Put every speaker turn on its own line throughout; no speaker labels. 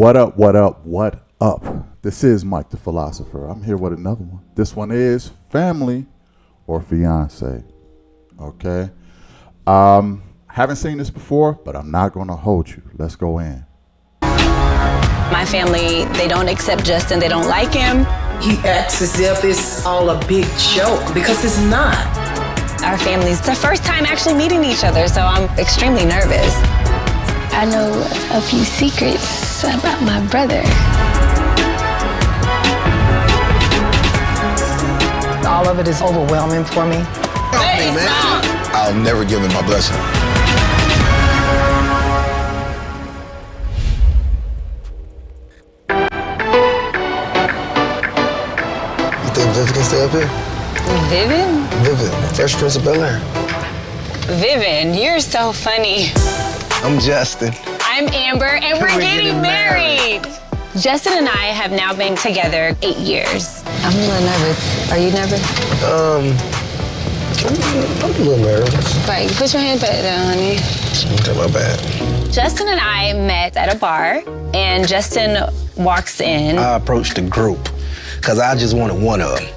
What up, what up, what up? This is Mike the Philosopher. I'm here with another one. This one is family or fiance. Okay. Haven't seen this before, but I'm not going to hold you. Let's go in.
My family, they don't accept Justin. They don't like him.
He acts as if it's all a big joke because it's not.
Our family's the first time actually meeting each other, so I'm extremely nervous.
I know a few secrets about my brother.
All of it is overwhelming for me.
Hey, man. I'll never give him my blessing. You think Viv can stay up here?
Vivian?
Vivian, Fresh Prince of Bel-Air.
Vivian, you're so funny.
I'm Justin.
I'm Amber, and we're getting married. Justin and I have now been together 8 years. I'm a little nervous. Are you nervous?
I'm a little nervous.
Right, put your hand back down, honey.
Okay, my bad.
Justin and I met at a bar, and Justin walks in.
I approached the group because I just wanted one of them.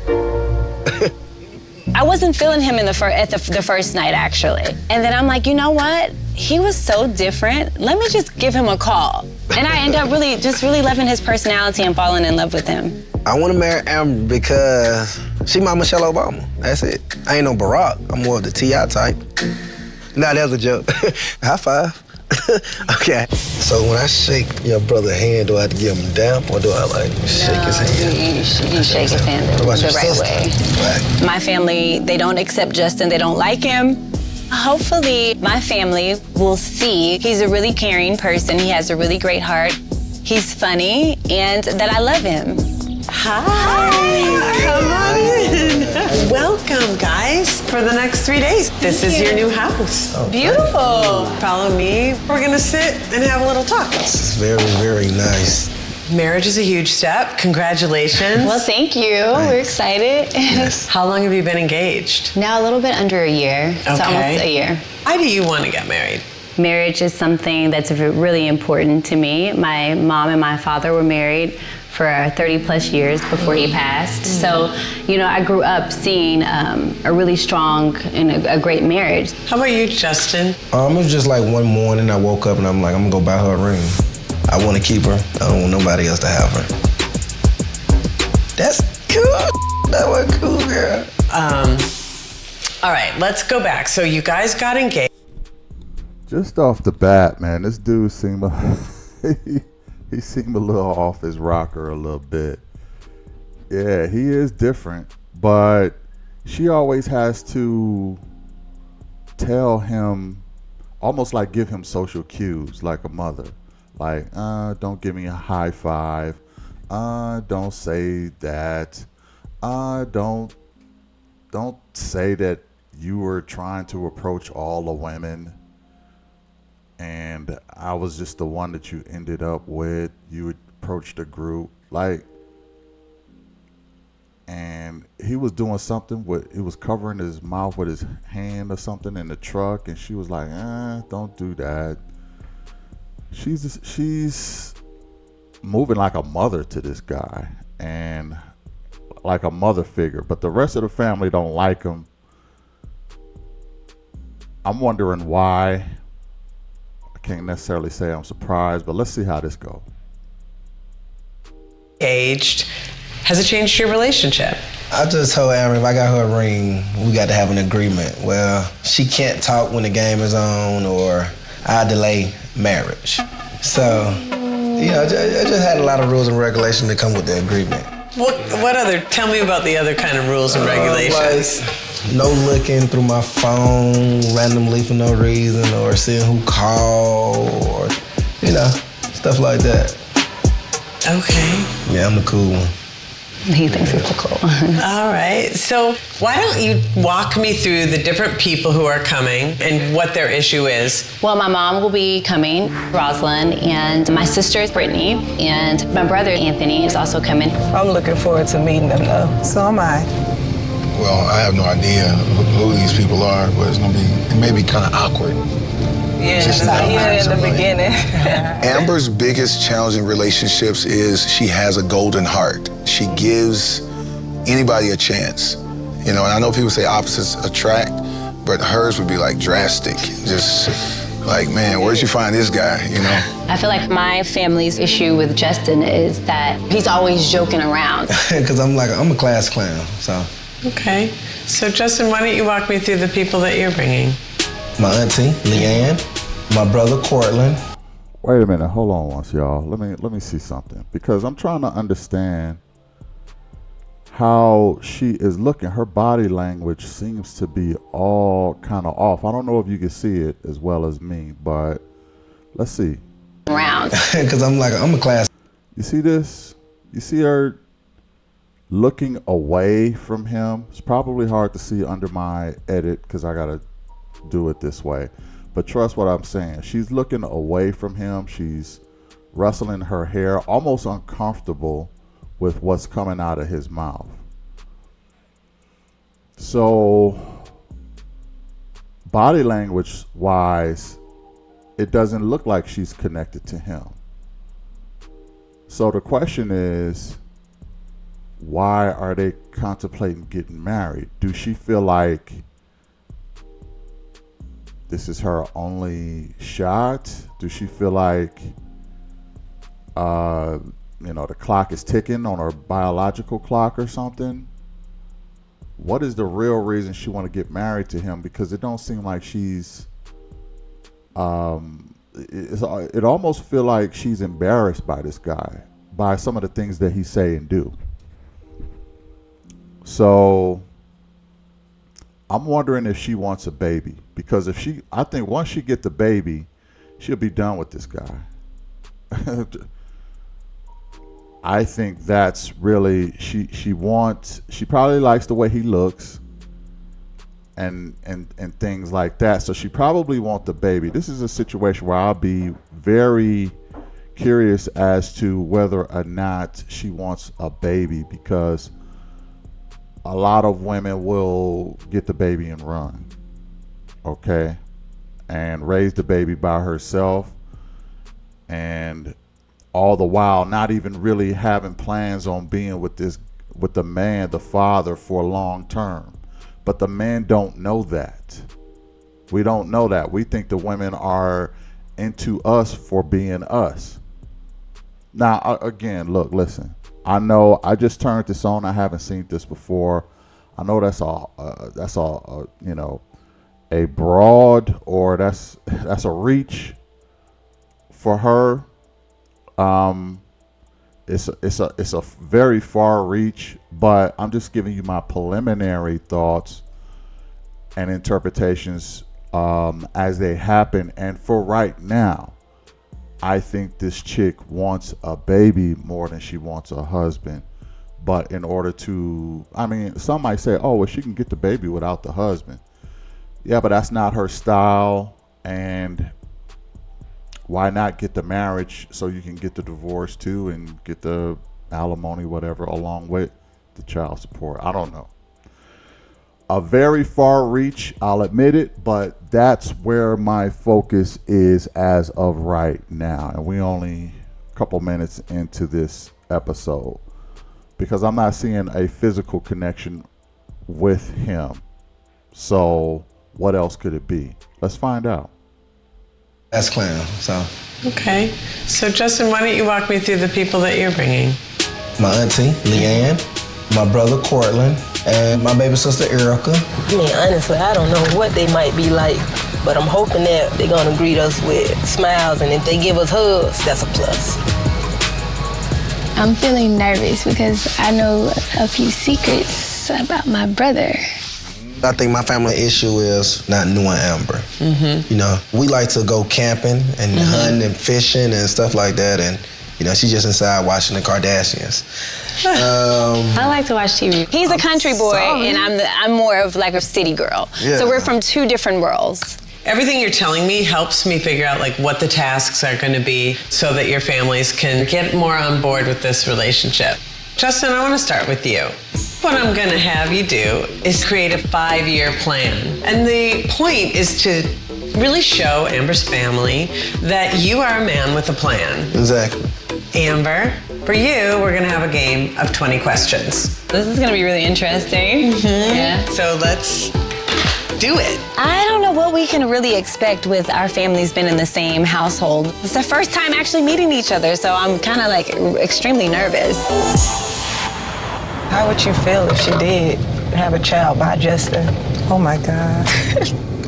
I wasn't feeling him in the first night, actually. And then I'm like, you know what? He was so different. Let me just give him a call. And I end up really loving his personality and falling in love with him.
I want to marry Amber because she my Michelle Obama. That's it. I ain't no Barack. I'm more of the T.I. type. Nah, that was a joke. High five. Okay. So when I shake your brother's hand, do I have to give him damp or do I like shake his hand?
You shake his hand the right way.
Right.
My family, they don't accept Justin. They don't like him. Hopefully, my family will see he's a really caring person. He has a really great heart. He's funny, and that I love him.
Hi. Come on in. Welcome, guys, for the next 3 days. This is your new house.
Oh,
beautiful. Follow me. We're going to sit and have a little talk.
This is very, very nice.
Marriage is a huge step. Congratulations.
Well, thank you. We're excited.
Yes.
How long have you been engaged?
Now a little bit under a year.
Okay.
So almost a year.
Why do you want to get married?
Marriage is something that's really important to me. My mom and my father were married for 30 plus years before he passed. So, you know, I grew up seeing a really strong and a great marriage.
How about you, Justin?
It was just like one morning I woke up and I'm like, I'm gonna go buy her a ring. I want to keep her. I don't want nobody else to have her. That's cool. That was cool, girl.
All right, let's go back. So you guys got engaged.
Just off the bat, man, this dude seemed he seemed a little off his rocker a little bit. Yeah, he is different, but she always has to tell him, almost like give him social cues like a mother. Like, don't give me a high five. Don't say that. Don't say that you were trying to approach all the women and I was just the one that you ended up with. You approached a group, like, and he was doing something with, he was covering his mouth with his hand or something in the truck, and she was like, don't do that. She's moving like a mother to this guy, and like a mother figure, but the rest of the family don't like him. I'm wondering why. I can't necessarily say I'm surprised, but let's see how this goes.
Engaged. Has it changed your relationship?
I just told Amber if I got her a ring, we got to have an agreement. Well, she can't talk when the game is on, or I delay marriage. So, you know, I just had a lot of rules and regulations that come with the agreement.
What other, tell me about the other kind of rules and regulations.
Like, no looking through my phone randomly for no reason, or seeing who called, or, you know, stuff like that.
Okay.
Yeah, I'm the cool one.
He thinks he's so cool.
All right. So why don't you walk me through the different people who are coming and what their issue is?
Well, my mom will be coming, Rosalind, and my sister is Brittany, and my brother Anthony is also coming.
I'm looking forward to meeting them, though. So am I.
Well, I have no idea who these people are, but it may be kind of awkward.
Just
in the beginning.
Amber's biggest challenge in relationships is she has a golden heart. She gives anybody a chance. You know, and I know people say opposites attract, but hers would be like drastic. Just like, man, where'd you find this guy, you know?
I feel like my family's issue with Justin is that he's always joking around.
Because I'm a class clown, so.
Okay. So Justin, why don't you walk me through the people that you're bringing?
My auntie, Leanne, my brother, Cortland.
Wait a minute, hold on once, y'all. Let me see something, because I'm trying to understand how she is looking. Her body language seems to be all kind of off. I don't know if you can see it as well as me, but let's see.
Around.
Because I'm a class.
You see this? You see her looking away from him? It's probably hard to see under my edit because I got to do it this way. But trust what I'm saying. She's looking away from him. She's rustling her hair, almost uncomfortable with what's coming out of his mouth. So, body language wise, it doesn't look like she's connected to him. So the question is, why are they contemplating getting married? Do she feel like this is her only shot? Do she feel like the clock is ticking on her biological clock or something? What is the real reason she want to get married to him? Because it don't seem like she's it almost feel like she's embarrassed by this guy, by some of the things that he say and do. So I'm wondering if she wants a baby, because I think once she get the baby, she'll be done with this guy. I think that's really, she probably likes the way he looks and things like that. So she probably wants the baby. This is a situation where I'll be very curious as to whether or not she wants a baby, because a lot of women will get the baby and run, okay, and raise the baby by herself, and all the while not even really having plans on being with the man, the father, for long term. But the men don't know that. We don't know that. We think the women are into us for being us. Now, again, look, listen. I know I just turned this on. I haven't seen this before. I know that's all a broad, or that's a reach for her. It's a very far reach, but I'm just giving you my preliminary thoughts and interpretations as they happen. And for right now, I think this chick wants a baby more than she wants a husband. But in order to, some might say, oh, well, she can get the baby without the husband. Yeah, but that's not her style. And why not get the marriage so you can get the divorce too and get the alimony, whatever, along with the child support? I don't know. A very far reach, I'll admit it, but that's where my focus is as of right now. And we only a couple minutes into this episode, because I'm not seeing a physical connection with him. So what else could it be? Let's find out.
Class clown, so.
Okay. So Justin, why don't you walk me through the people that you're bringing?
My auntie, Leanne, my brother, Cortland, and my baby sister, Erica.
Honestly, I don't know what they might be like, but I'm hoping that they're gonna greet us with smiles, and if they give us hugs, that's a plus.
I'm feeling nervous because I know a few secrets about my brother.
I think my family issue is not knowing Amber.
Mm-hmm.
You know, we like to go camping and hunting and fishing and stuff like that, and she's just inside watching the Kardashians.
I like to watch TV. He's a country boy, and I'm more of like a city girl.
Yeah.
So we're from two different worlds.
Everything you're telling me helps me figure out what the tasks are going to be so that your families can get more on board with this relationship. Justin, I want to start with you. What I'm going to have you do is create a 5-year plan. And the point is to really show Amber's family that you are a man with a plan.
Exactly.
Amber, for you, we're gonna have a game of 20 questions.
This is gonna be really interesting. Yeah.
So let's do it.
I don't know what we can really expect with our families being in the same household. It's the first time actually meeting each other, so I'm kind of like extremely nervous.
How would you feel if she did have a child by Justin?
Oh my God.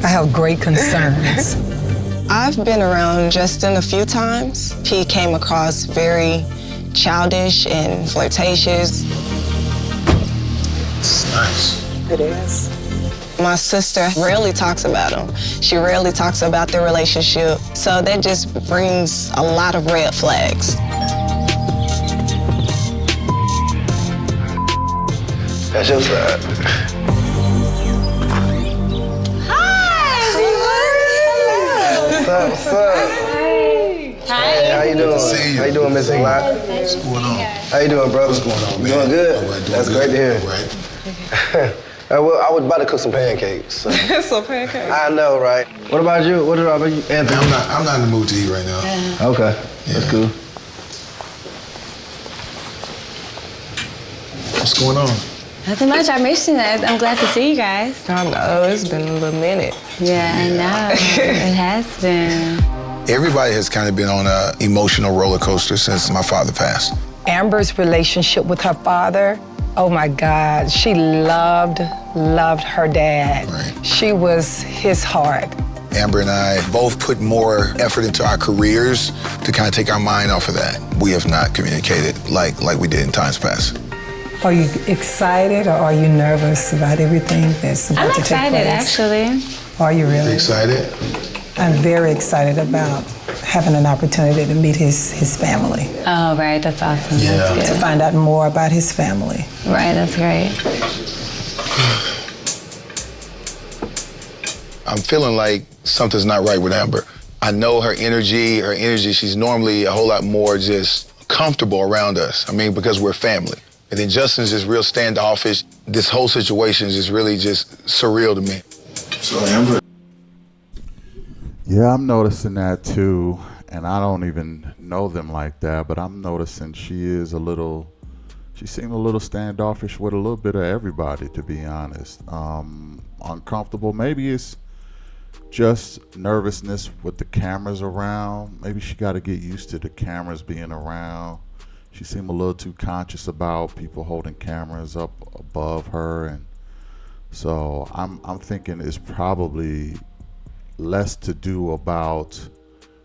I have great concerns.
I've been around Justin a few times. He came across very childish and flirtatious.
It's nice.
It is.
My sister rarely talks about him. She rarely talks about their relationship. So that just brings a lot of red flags.
That's your side. What's up? What's up?
Hi.
Hey, how you doing?
Good to see you.
How you doing, Miss Inglatt?
What's going on?
How you doing, brother?
What's going on, man?
Doing good?
All right, doing
That's
good.
great to hear.
All right.
Well, I was about to cook some pancakes. So.
Some pancakes.
I know, right? What about you? What about you, Anthony?
I'm not in the mood to eat right now.
Okay, that's cool.
What's going on?
Nothing much. I missed you. I'm glad to see you guys.
I know, it's been a little minute.
Yeah, I know. It has been.
Everybody has kind of been on an emotional roller coaster since my father passed.
Amber's relationship with her father, oh my God, she loved her dad.
Right.
She was his heart.
Amber and I both put more effort into our careers to kind of take our mind off of that. We have not communicated like we did in times past.
Are you excited or are you nervous about everything that's about
I'm
to take
excited,
place?
actually.
Are you really?
Excited?
I'm very excited about having an opportunity to meet his family,
Oh, right. That's awesome.
Yeah.
That's
to
good.
find out more about his family.
Right. That's great.
I'm feeling like something's not right with Amber. I know her energy, she's normally a whole lot more just comfortable around us. I mean, because we're family. And then Justin's just real standoffish. This whole situation is just really just surreal to me. So Amber.
Yeah, I'm noticing that too, and I don't even know them like that, but I'm noticing she seemed a little standoffish with a little bit of everybody, to be honest. Uncomfortable. Maybe it's just nervousness with the cameras around. Maybe she got to get used to the cameras being around. She seemed a little too conscious about people holding cameras up above her, and so I'm thinking it's probably less to do about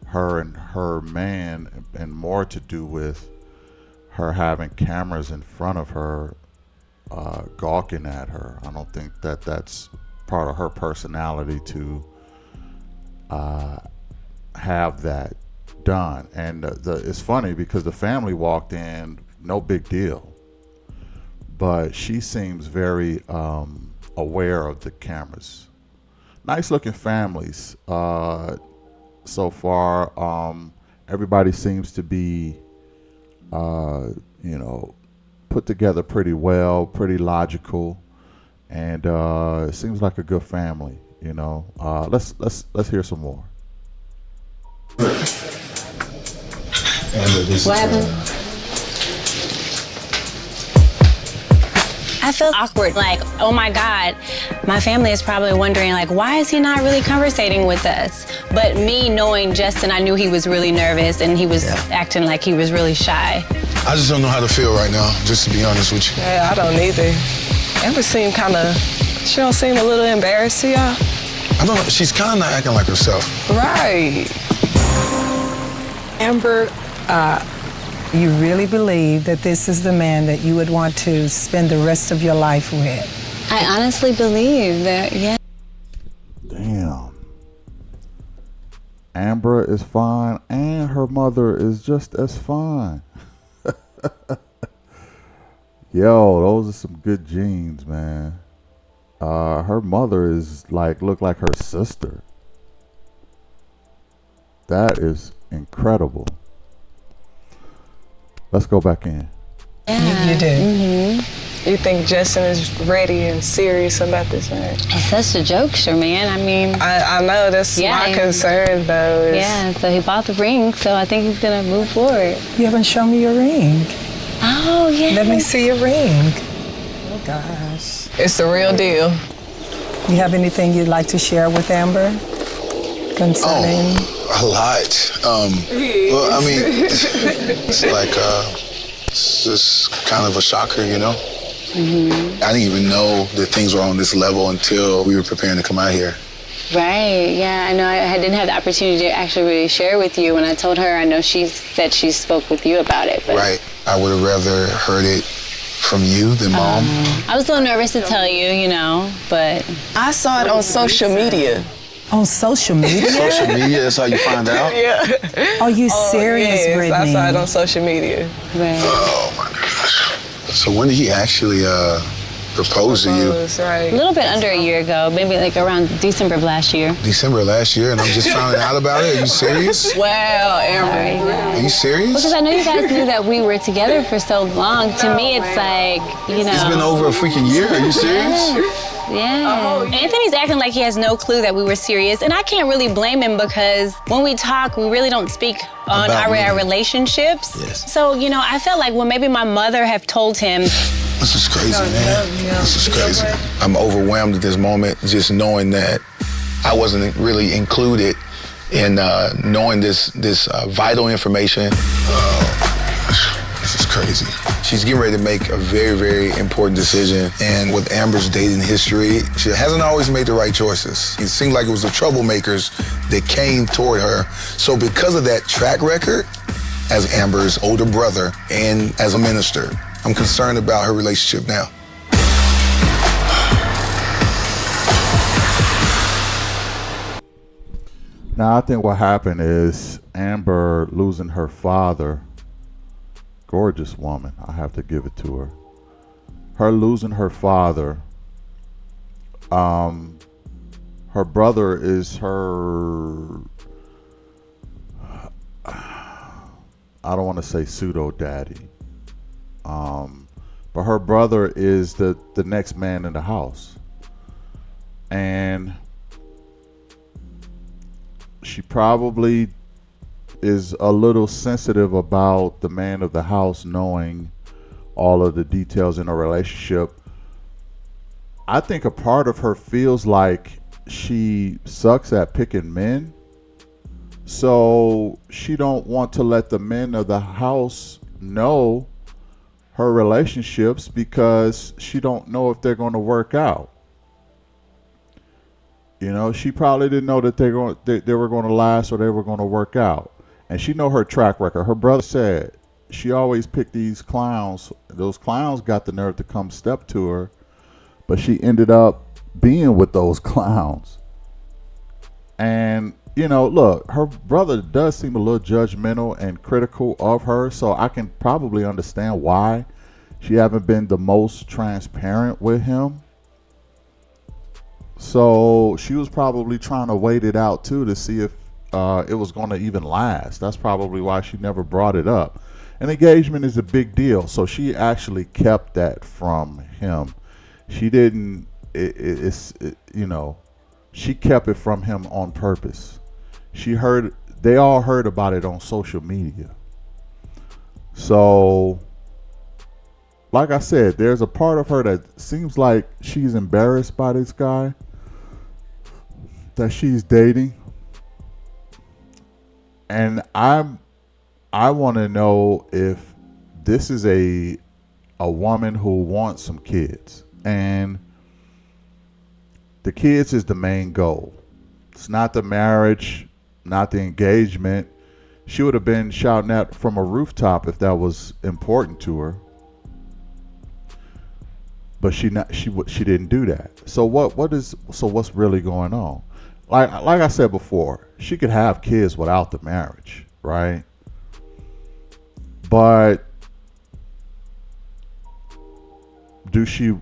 her and her man and more to do with her having cameras in front of her gawking at her. I don't think that's part of her personality to have that done. And it's funny because the family walked in, no big deal, but she seems very aware of the cameras. Nice looking families so far. Everybody seems to be put together pretty well, pretty logical, and it seems like a good family. Let's hear some more.
What happened? I feel awkward, like, oh my God, my family is probably wondering, like, why is he not really conversating with us? But me knowing Justin, I knew he was really nervous and he was acting like he was really shy.
I just don't know how to feel right now, just to be honest with you.
Yeah, I don't either. Amber seem she don't seem a little embarrassed to y'all?
I don't know, she's kind of not acting like herself.
Right.
Amber, you really believe that this is the man that you would want to spend the rest of your life with?
I honestly believe that, yeah.
Damn. Amber is fine and her mother is just as fine. Yo, those are some good genes, man. Her mother is look like her sister. That is incredible. Let's go back in.
You do.
You think Justin is ready and serious about this marriage?
It's such a joke, Sherman. I mean,
I know that's my concern, though.
Yeah, so he bought the ring, so I think he's gonna move forward.
You haven't shown me your ring.
Oh, yeah.
Let me see your ring. Oh, gosh.
It's the real deal.
You have anything you'd like to share with Amber concerning?
A lot. Well, I mean, it's like, it's just kind of a shocker, you know?
Mm-hmm.
I didn't even know that things were on this level until we were preparing to come out here.
Right, yeah, I know I didn't have the opportunity to actually really share with you. When I told her, I know she said she spoke with you about it. But
Right. I would have rather heard it from you than Mom.
I was a little nervous to tell you, you know, but...
I saw it on social media.
On social media?
Social media, that's how you find out?
Yeah.
Are you serious,
yes,
Brittany?
I saw it on social media.
Right.
Oh, my gosh. So when did he actually propose to you?
Right.
A little bit under a year ago, maybe like around December of last year.
December of last year, and I'm just finding out about it? Are you serious?
Wow, Amber.
Are you serious?
Because I know you guys knew that we were together for so long. To me, it's like, you know...
It's been over a freaking year. Are you serious?
Yeah. Anthony's acting like he has no clue that we were serious, and I can't really blame him because when we talk, we really don't speak on our relationships.
Yes.
So, you know, I felt like, well, maybe my mother have told him.
This is crazy, man. This is crazy. I'm overwhelmed at this moment just knowing that I wasn't really included in knowing this vital information. This is crazy. She's getting ready to make a very, very important decision. And with Amber's dating history, she hasn't always made the right choices. It seemed like it was the troublemakers that came toward her. So because of that track record, as Amber's older brother and as a minister, I'm concerned about her relationship now.
Now, I think what happened is Amber losing her father. Gorgeous woman, I have to give it to her. Her losing her father. Her brother is her, I don't want to say pseudo daddy. But her brother is the next man in the house. And she probably is a little sensitive about the man of the house knowing all of the details in a relationship. I think a part of her feels like she sucks at picking men, so she don't want to let the men of the house know her relationships because she don't know if they're going to work out. You know, she probably didn't know that they were going to last or they were going to work out. And she know her track record. Her brother said she always picked these clowns. Those clowns got the nerve to come step to her, but she ended up being with those clowns. And, you know, look, her brother does seem a little judgmental and critical of her, so I can probably understand why she haven't been the most transparent with him. So she was probably trying to wait it out too to see if it was going to even last. That's probably why she never brought it up. An engagement is a big deal, so she actually kept that from him. She didn't. You know, she kept it from him on purpose. They all heard about it on social media. So, like I said, there's a part of her that seems like she's embarrassed by this guy that she's dating. And I want to know if this is a woman who wants some kids, and the kids is the main goal. It's not the marriage, not the engagement. She would have been shouting that from a rooftop if that was important to her. But she didn't do that. So what's really going on? Like I said before, she could have kids without the marriage, right? But do she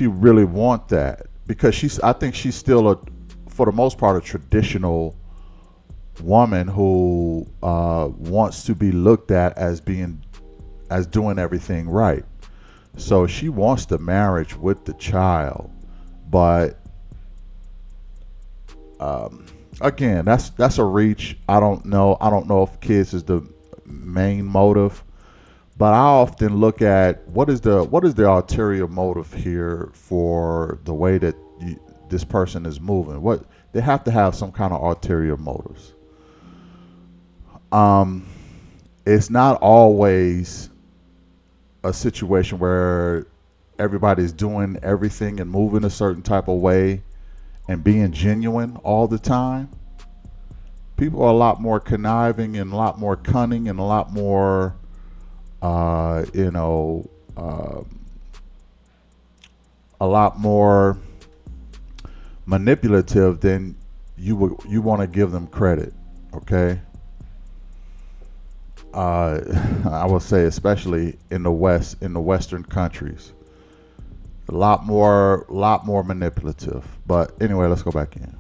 really want that? Because I think she's still for the most part, a traditional woman who wants to be looked at as doing everything right. So she wants the marriage with the child, but again, that's a reach. I don't know if kids is the main motive, but I often look at what is the ulterior motive here for the way that this person is moving. What they have to have some kind of ulterior motives. It's not always a situation where everybody's doing everything and moving a certain type of way and being genuine all the time. People are a lot more conniving and a lot more cunning and a lot more, a lot more manipulative than you want to give them credit. Okay. I would say, especially in the West, in the Western countries, a lot more manipulative. But anyway, let's go back in.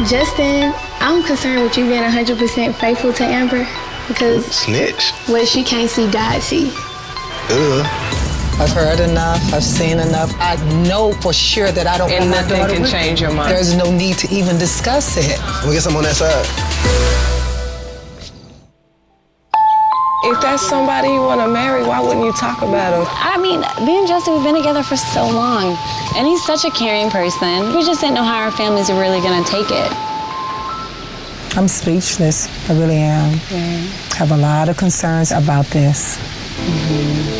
Justin, I'm concerned with you being 100% faithful to Amber because
Snitch.
what she can't see, God see.
I've heard enough. I've seen enough. I know for sure that I don't want my daughter
can
with
change
me.
your mind.
There's no need to even discuss it.
We get some on that side.
If that's somebody you want to marry, why wouldn't you talk about it?
I mean, me and Justin, we've been together for so long, and he's such a caring person. We just didn't know how our families are really gonna take it.
I'm speechless. I really am. Have a lot of concerns about this.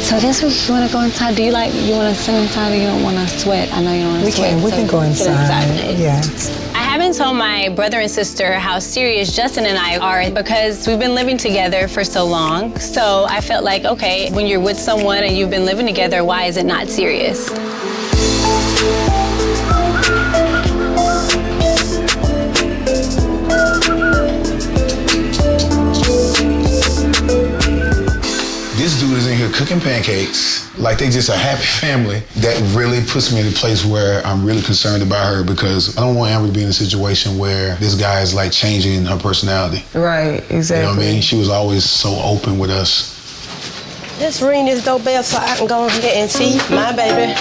So I guess we want to go inside. Do you want to sit inside or you don't want to sweat? I know you don't want to sweat.
We can go inside. Yeah.
I haven't told my brother and sister how serious Justin and I are because we've been living together for so long. So I felt like, okay, when you're with someone and you've been living together, why is it not serious?
This dude is in here cooking pancakes like they just a happy family. That really puts me in a place where I'm really concerned about her because I don't want Amber to be in a situation where this guy is like changing her personality.
Right, exactly.
You know what I mean? She was always so open with us.
Let's ring this doorbell so I can go ahead and see my baby.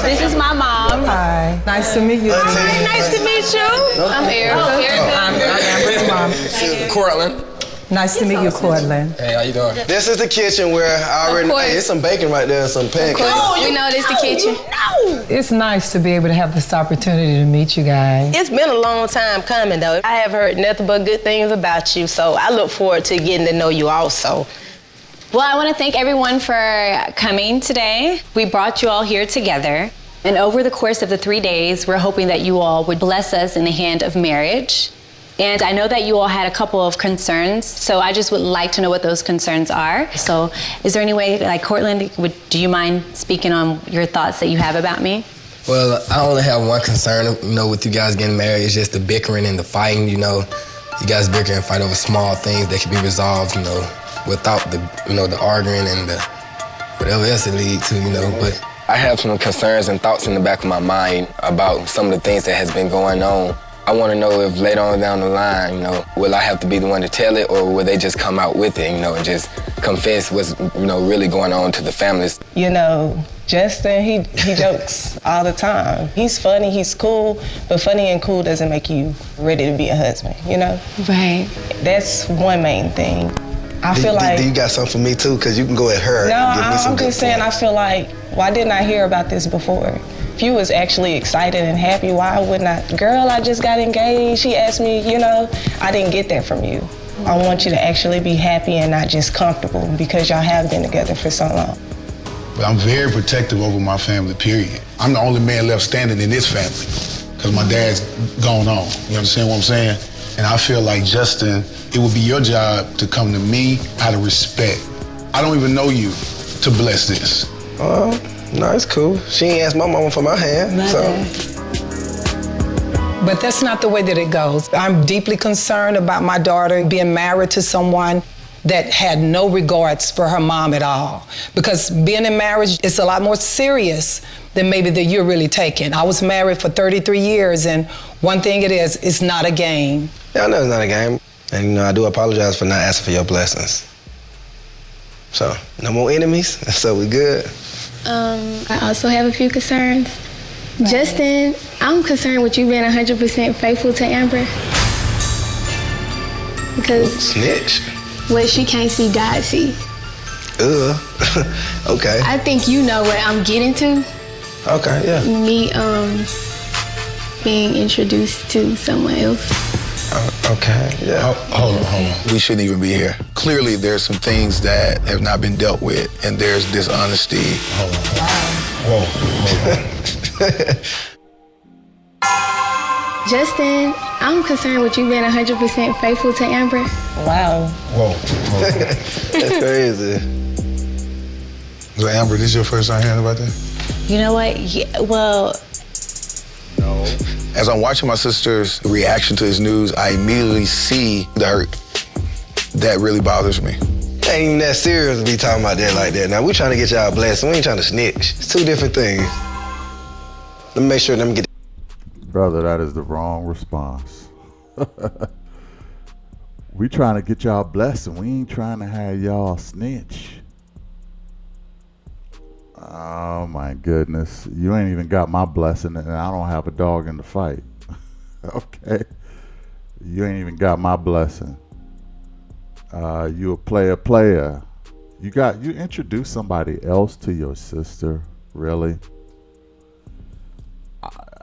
This is my mom.
Hi. Nice to meet you.
Hi, nice to meet you. I'm Erica.
I'm Amber's mom.
Cortland.
Nice to meet you, Cortland.
Hey, how you doing? This is the kitchen where I already know. Hey, it's some bacon right there and some pancakes.
We know this the kitchen.
It's nice to be able to have this opportunity to meet you guys.
It's been a long time coming, though. I have heard nothing but good things about you, so I look forward to getting to know you also.
Well, I want to thank everyone for coming today. We brought you all here together. And over the course of the 3 days, we're hoping that you all would bless us in the hand of marriage. And I know that you all had a couple of concerns, so I just would like to know what those concerns are. So is there any way, like Cortland, do you mind speaking on your thoughts that you have about me?
Well, I only have one concern, with you guys getting married. It's just the bickering and the fighting, You guys bicker and fight over small things that can be resolved, without the arguing and the whatever else it leads to, But I have some concerns and thoughts in the back of my mind about some of the things that has been going on. I want to know if later on down the line, will I have to be the one to tell it, or will they just come out with it, and just confess what's, really going on to the families?
Justin, he jokes all the time. He's funny, he's cool, but funny and cool doesn't make you ready to be a husband,
Right.
That's one main thing. I feel like...
Do you got something for me, too? Because you can go at her.
No,
and give me some
I'm just saying, I feel like, why didn't I hear about this before? If you was actually excited and happy, why wouldn't I? Girl, I just got engaged. She asked me, I didn't get that from you. I want you to actually be happy and not just comfortable because y'all have been together for so long.
But I'm very protective over my family, period. I'm the only man left standing in this family because my dad's gone on. You understand what I'm saying? And I feel like, Justin, it would be your job to come to me out of respect. I don't even know you to bless this.
No, it's cool. She ain't asked my mama for my hand, so.
But that's not the way that it goes. I'm deeply concerned about my daughter being married to someone that had no regards for her mom at all. Because being in marriage is a lot more serious than maybe that you're really taking. I was married for 33 years, and one thing it is, it's not a game.
Yeah, I know it's not a game. And you know, I do apologize for not asking for your blessings. So, no more enemies, so we good.
I also have a few concerns. Right. Justin, I'm concerned with you being 100% faithful to Amber. Because
snitch.
What she can't see, God see.
Okay.
I think you know what I'm getting to.
Okay, yeah.
Me being introduced to someone else.
Okay, yeah.
Hold on. We shouldn't even be here. Clearly, there's some things that have not been dealt with, and there's dishonesty.
Hold on. Whoa.
Justin, I'm concerned with you being 100% faithful to Amber.
Wow.
Whoa.
That's crazy.
So Amber, this your first time hearing about that?
You know what? Yeah, well,
no. As I'm watching my sister's reaction to this news, I immediately see the hurt. That really bothers me.
Ain't even that serious to be talking about that like that. Now, we trying to get y'all blessed, we ain't trying to snitch. It's two different things. Let me make sure them get.
Brother, that is the wrong response. We trying to get y'all blessed, and we ain't trying to have y'all snitch. Oh my goodness. You ain't even got my blessing, and I don't have a dog in the fight. Okay? You ain't even got my blessing. You a player. You introduce somebody else to your sister, really?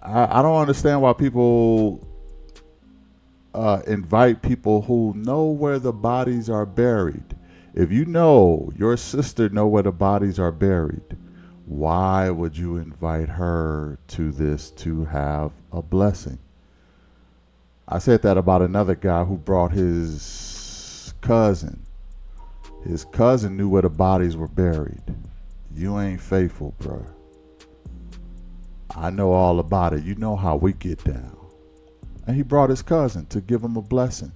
I don't understand why people invite people who know where the bodies are buried. If you know your sister know where the bodies are buried, why would you invite her to this to have a blessing? I said that about another guy who brought his cousin. His cousin knew where the bodies were buried. You ain't faithful, bro. I know all about it. You know how we get down. And he brought his cousin to give him a blessing.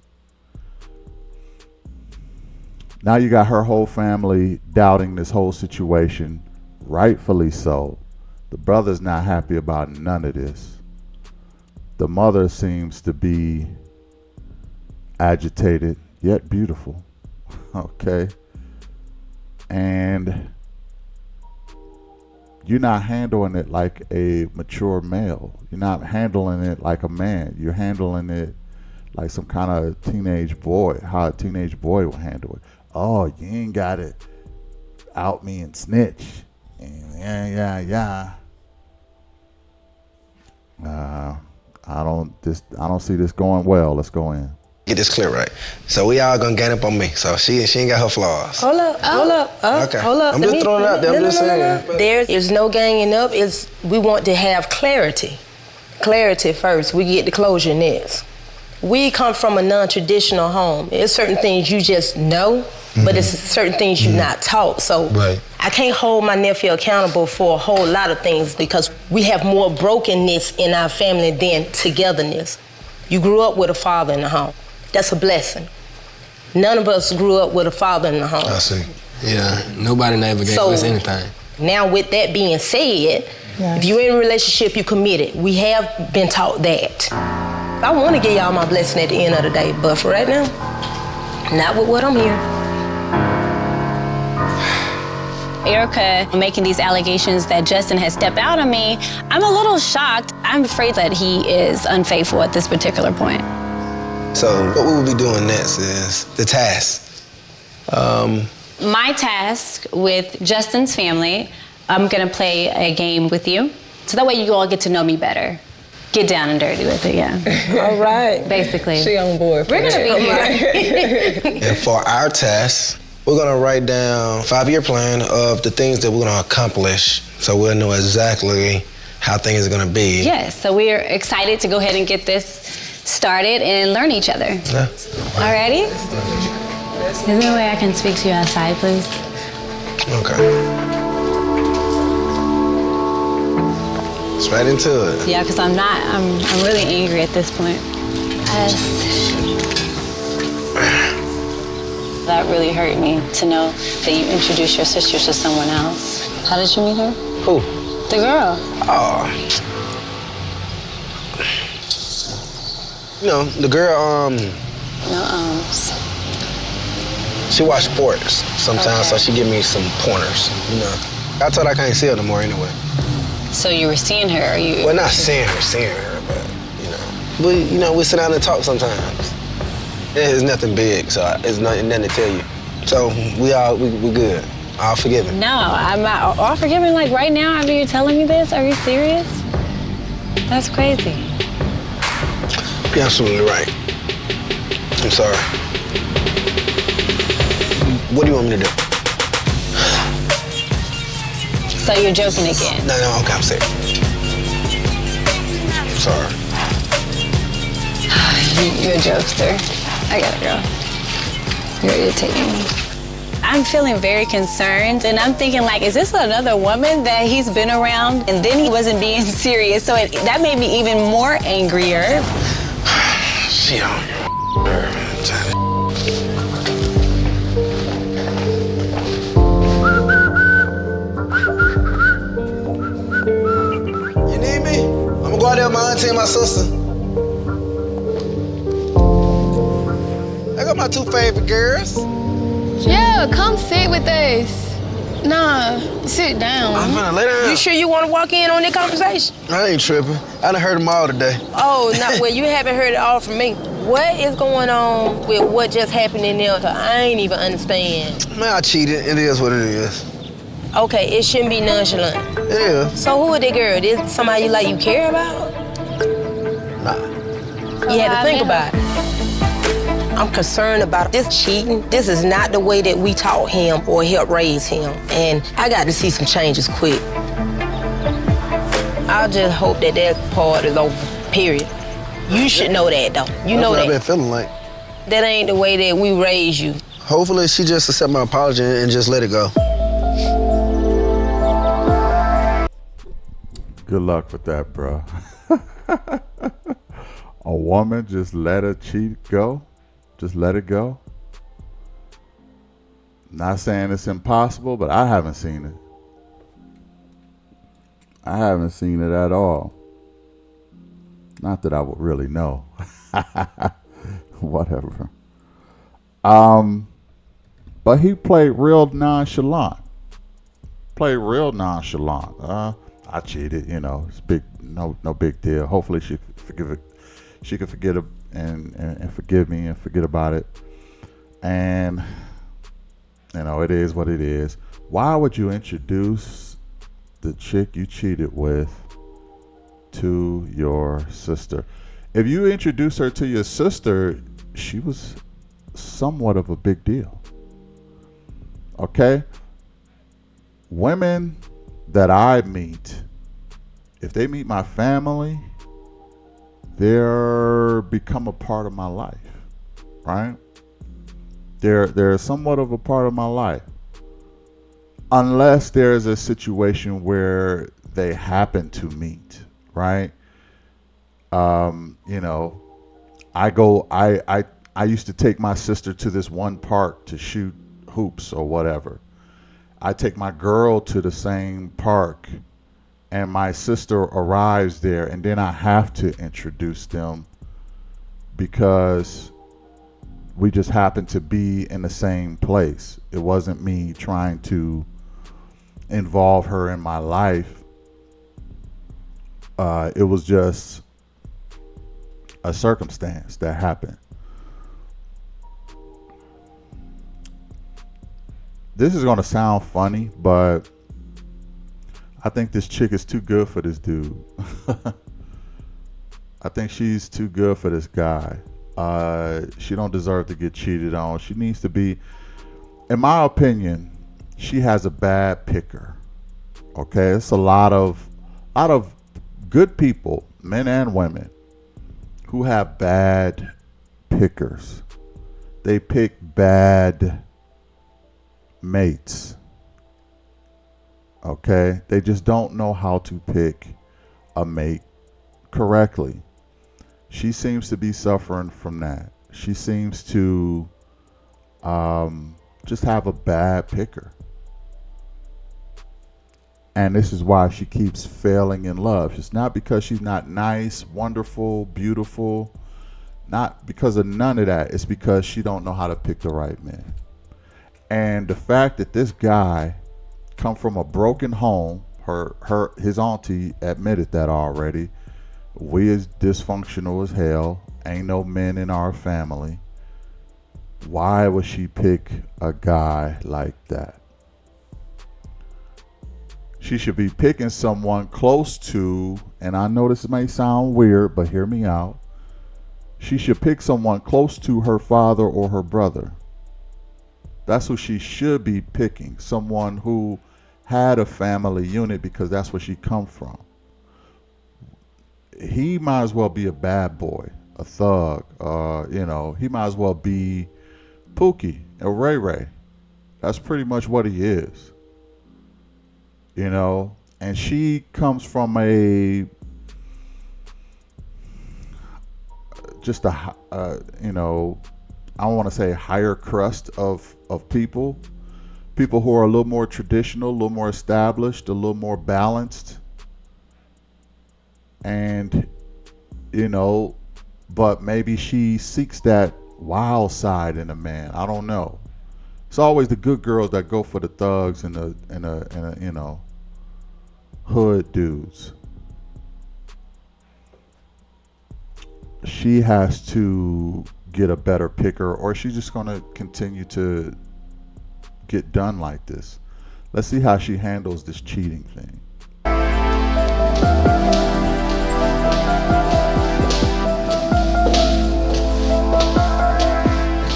Now you got her whole family doubting this whole situation, rightfully so. The brother's not happy about none of this. The mother seems to be agitated, yet beautiful. Okay? And you're not handling it like a mature male. You're not handling it like a man. You're handling it like some kind of teenage boy, how a teenage boy will handle it. Oh, you ain't got to out me and snitch. Yeah. I don't see this going well. Let's go in.
Get this clear, right? So we all gonna gang up on me. So she ain't got her flaws.
Hold up.
Okay.
Hold up.
I'm just throwing it out there. I'm just saying.
There is no ganging up. We want to have clarity. Clarity first. We get the closure next. We come from a non-traditional home. There's certain things you just know, but it's certain things you're not taught. So I can't hold my nephew accountable for a whole lot of things because we have more brokenness in our family than togetherness. You grew up with a father in the home. That's a blessing. None of us grew up with a father in the home.
I see.
Yeah, nobody never gave us anything.
Now with that being said, if you're in a relationship, you committed. We have been taught that. I want to give y'all my blessing at the end of the day, but for right now, not with what I'm here.
Erica making these allegations that Justin has stepped out on me, I'm a little shocked. I'm afraid that he is unfaithful at this particular point.
So what we will be doing next is the task.
My task with Justin's family, I'm gonna play a game with you. So that way you all get to know me better. Get down and dirty with it, yeah.
All right.
Basically.
She on board.
We're gonna be here.
And for our task, we're gonna write down a 5-year plan of the things that we're gonna accomplish so we'll know exactly how things are gonna be.
Yes, so we're excited to go ahead and get this started and learn each other.
Yeah.
Alrighty? Is there a way I can speak to you outside, please?
Okay. Straight into it.
Yeah, because I'm really angry at this point. That really hurt me to know that you introduced your sister to someone else. How did you meet her?
Who?
The girl.
Oh. You know, the girl,
No
she watch sports sometimes, so she give me some pointers, you know. I told her I can't see her no more anyway.
So you were seeing her, or you?
Well, not seeing her, but, you know, we sit down and talk sometimes. It's nothing big, so it's nothing to tell you. So we good. All forgiven.
No, I'm not. All forgiven, like right now after you're telling me this? Are you serious? That's crazy.
You're absolutely right. I'm sorry. What do you want me to do?
So you're joking again?
No, okay, I'm serious. I'm sorry.
You're a jokester. I gotta go. You're irritating me. I'm feeling very concerned, and I'm thinking, like, is this another woman that he's been around? And then he wasn't being serious, so that made me even more angrier.
She on your nerve. You need me? I'm gonna go out there with my auntie and my sister. I got my 2 favorite girls.
Yeah, come sit with us. Nah, sit down.
I'm gonna lay down.
You sure you want to walk in on that conversation?
I ain't tripping. I done heard them all today.
Oh, not well. You haven't heard it all from me. What is going on with what just happened in there? I ain't even understand.
Man, I cheated. It is what it is.
Okay, it shouldn't be nonchalant.
Yeah.
So who is that girl? This somebody you care about?
Nah.
You had to think about it. I'm concerned about this cheating. This is not the way that we taught him or helped raise him. And I got to see some changes quick. I just hope that part is over, period. You should know that, though. You know that.
That's what I've been feeling like.
That ain't the way that we raised you.
Hopefully she just accept my apology and just let it go.
Good luck with that, bro. A woman just let a cheat go? Just let it go? Not saying it's impossible, but I haven't seen it. I haven't seen it at all. Not that I would really know. Whatever. But he played real nonchalant. I cheated, you know. It's big, no big deal. Hopefully she forgive it. She could forget it and forgive me and forget about it. And you know, it is what it is. Why would you introduce the chick you cheated with to your sister? If you introduce her to your sister, she was somewhat of a big deal. Okay? Women that I meet, if they meet my family, they're become a part of my life, right? They're somewhat of a part of my life. Unless there's a situation where they happen to meet, right? You know, I used to take my sister to this one park to shoot hoops or whatever. I take my girl to the same park and my sister arrives there, and then I have to introduce them because we just happened to be in the same place. It wasn't me trying to involve her in my life. It was just a circumstance that happened. This is gonna sound funny, but I think this chick is too good for this dude. I think she's too good for this guy. She don't deserve to get cheated on. She needs to be, in my opinion, she has a bad picker. Okay, it's a lot of good people, men and women, who have bad pickers. They pick bad mates. Okay, they just don't know how to pick a mate correctly. She seems to be suffering from that. She seems to just have a bad picker. And this is why she keeps failing in love. It's not because she's not nice, wonderful, beautiful. Not because of none of that. It's because she don't know how to pick the right man. And the fact that this guy come from a broken home, his auntie admitted that already. We is dysfunctional as hell. Ain't no men in our family. Why would she pick a guy like that? She should be picking someone close to, and I know this may sound weird, but hear me out. She should pick someone close to her father or her brother. That's who she should be picking. Someone who had a family unit, because that's where she come from. He might as well be a bad boy, a thug. He might as well be Pookie or Ray Ray. That's pretty much what he is. And she comes from I don't want to say higher crust of people who are a little more traditional, a little more established, a little more balanced. And, but maybe she seeks that wild side in a man. I don't know. It's always the good girls that go for the thugs and the hood dudes. She has to get a better picker, or she's just going to continue to get done like this. Let's see how she handles this cheating thing.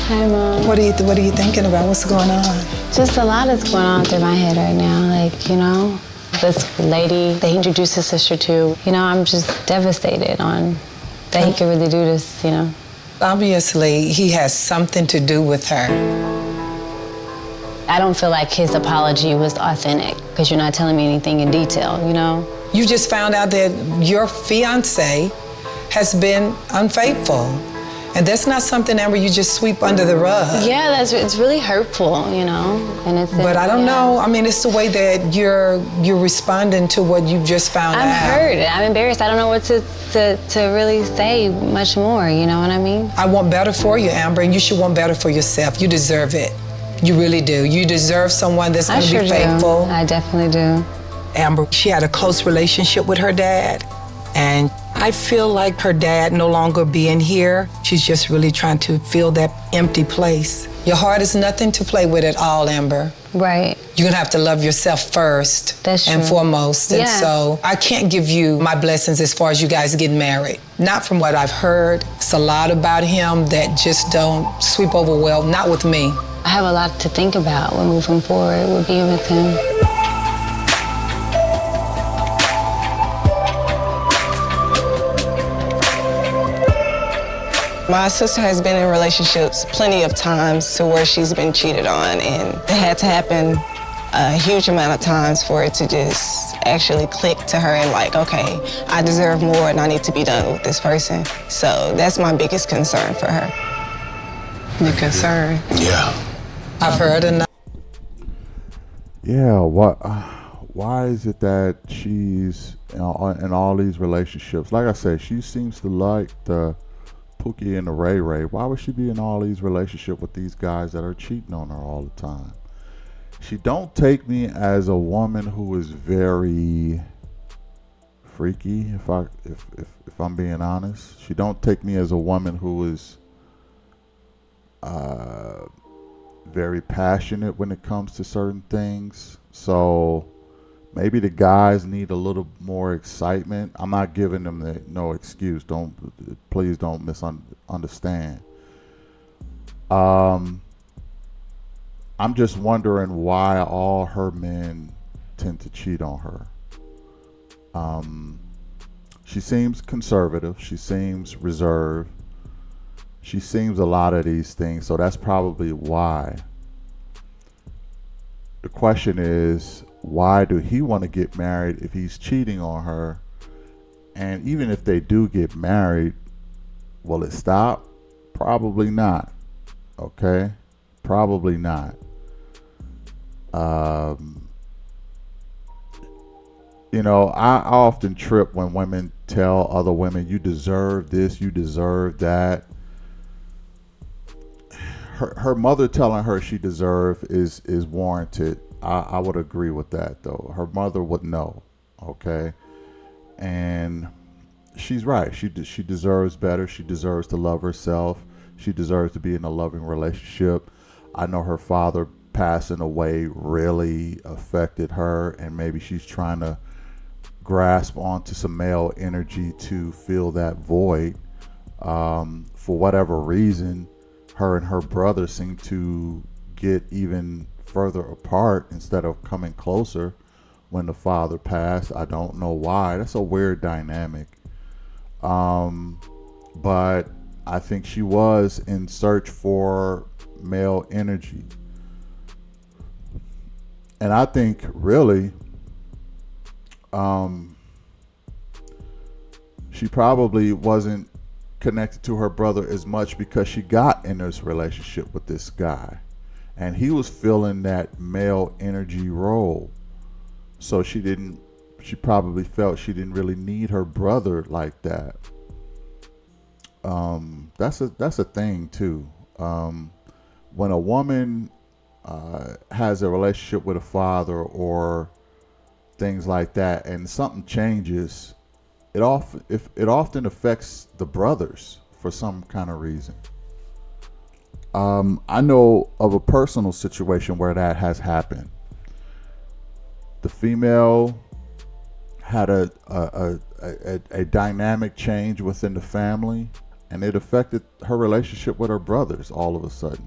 Hi, Mom.
What are you thinking about? What's going on?
Just a lot is going on through my head right now. This lady that he introduced his sister to, I'm just devastated on that he could really do this,
Obviously, he has something to do with her.
I don't feel like his apology was authentic because you're not telling me anything in detail,
You just found out that your fiance has been unfaithful. And that's not something, Amber, you just sweep under the rug.
Yeah, it's really hurtful, And
but I don't know. I mean, it's the way that you're responding to what you just found out.
I'm hurt. I'm embarrassed. I don't know what to really say much more. You know what I mean?
I want better for you, Amber, and you should want better for yourself. You deserve it. You really do. You deserve someone that's going to be faithful.
I definitely do.
Amber, she had a close relationship with her dad, and I feel like her dad no longer being here, she's just really trying to fill that empty place. Your heart is nothing to play with at all, Amber.
Right.
You're gonna have to love yourself first.
That's true.
And foremost.
Yeah.
And so I can't give you my blessings as far as you guys getting married. Not from what I've heard. It's a lot about him that just don't sweep over well, not with me.
I have a lot to think about when moving forward with being with him.
My sister has been in relationships plenty of times to where she's been cheated on, and it had to happen a huge amount of times for it to just actually click to her and okay, I deserve more and I need to be done with this person. So that's my biggest concern for her.
Your concern?
Yeah.
I've heard enough.
Yeah, why is it that she's in all these relationships? Like I said, she seems to like the Pookie and the Ray Ray. Why would she be in all these relationships with these guys that are cheating on her all the time? She don't take me as a woman who is very freaky, if I'm being honest. She don't take me as a woman who is very passionate when it comes to certain things. So maybe the guys need a little more excitement. I'm not giving them no excuse. Please don't misunderstand. I'm just wondering why all her men tend to cheat on her. She seems conservative. She seems reserved. She seems a lot of these things, so that's probably why. The question is, why do he want to get married if he's cheating on her And even if they do get married, will it stop? Probably not. Okay? Probably not. You know, I often trip when women tell other women, you deserve this, you deserve that. Her mother telling her she deserves is warranted. I would agree with that, though. Her mother would know, okay? And she's right. She deserves better. She deserves to love herself. She deserves to be in a loving relationship. I know her father passing away really affected her, and maybe she's trying to grasp onto some male energy to fill that void. For whatever reason, her and her brother seem to get even further apart instead of coming closer when the father passed. I don't know why. That's a weird dynamic. But I think she was in search for male energy. And I think really, she probably wasn't connected to her brother as much because she got in this relationship with this guy. And he was filling that male energy role. So she probably felt she didn't really need her brother like that. That's a thing too. When a woman has a relationship with a father or things like that, and something changes, it often affects the brothers for some kind of reason. I know of a personal situation where that has happened. The female had a dynamic change within the family, and it affected her relationship with her brothers all of a sudden.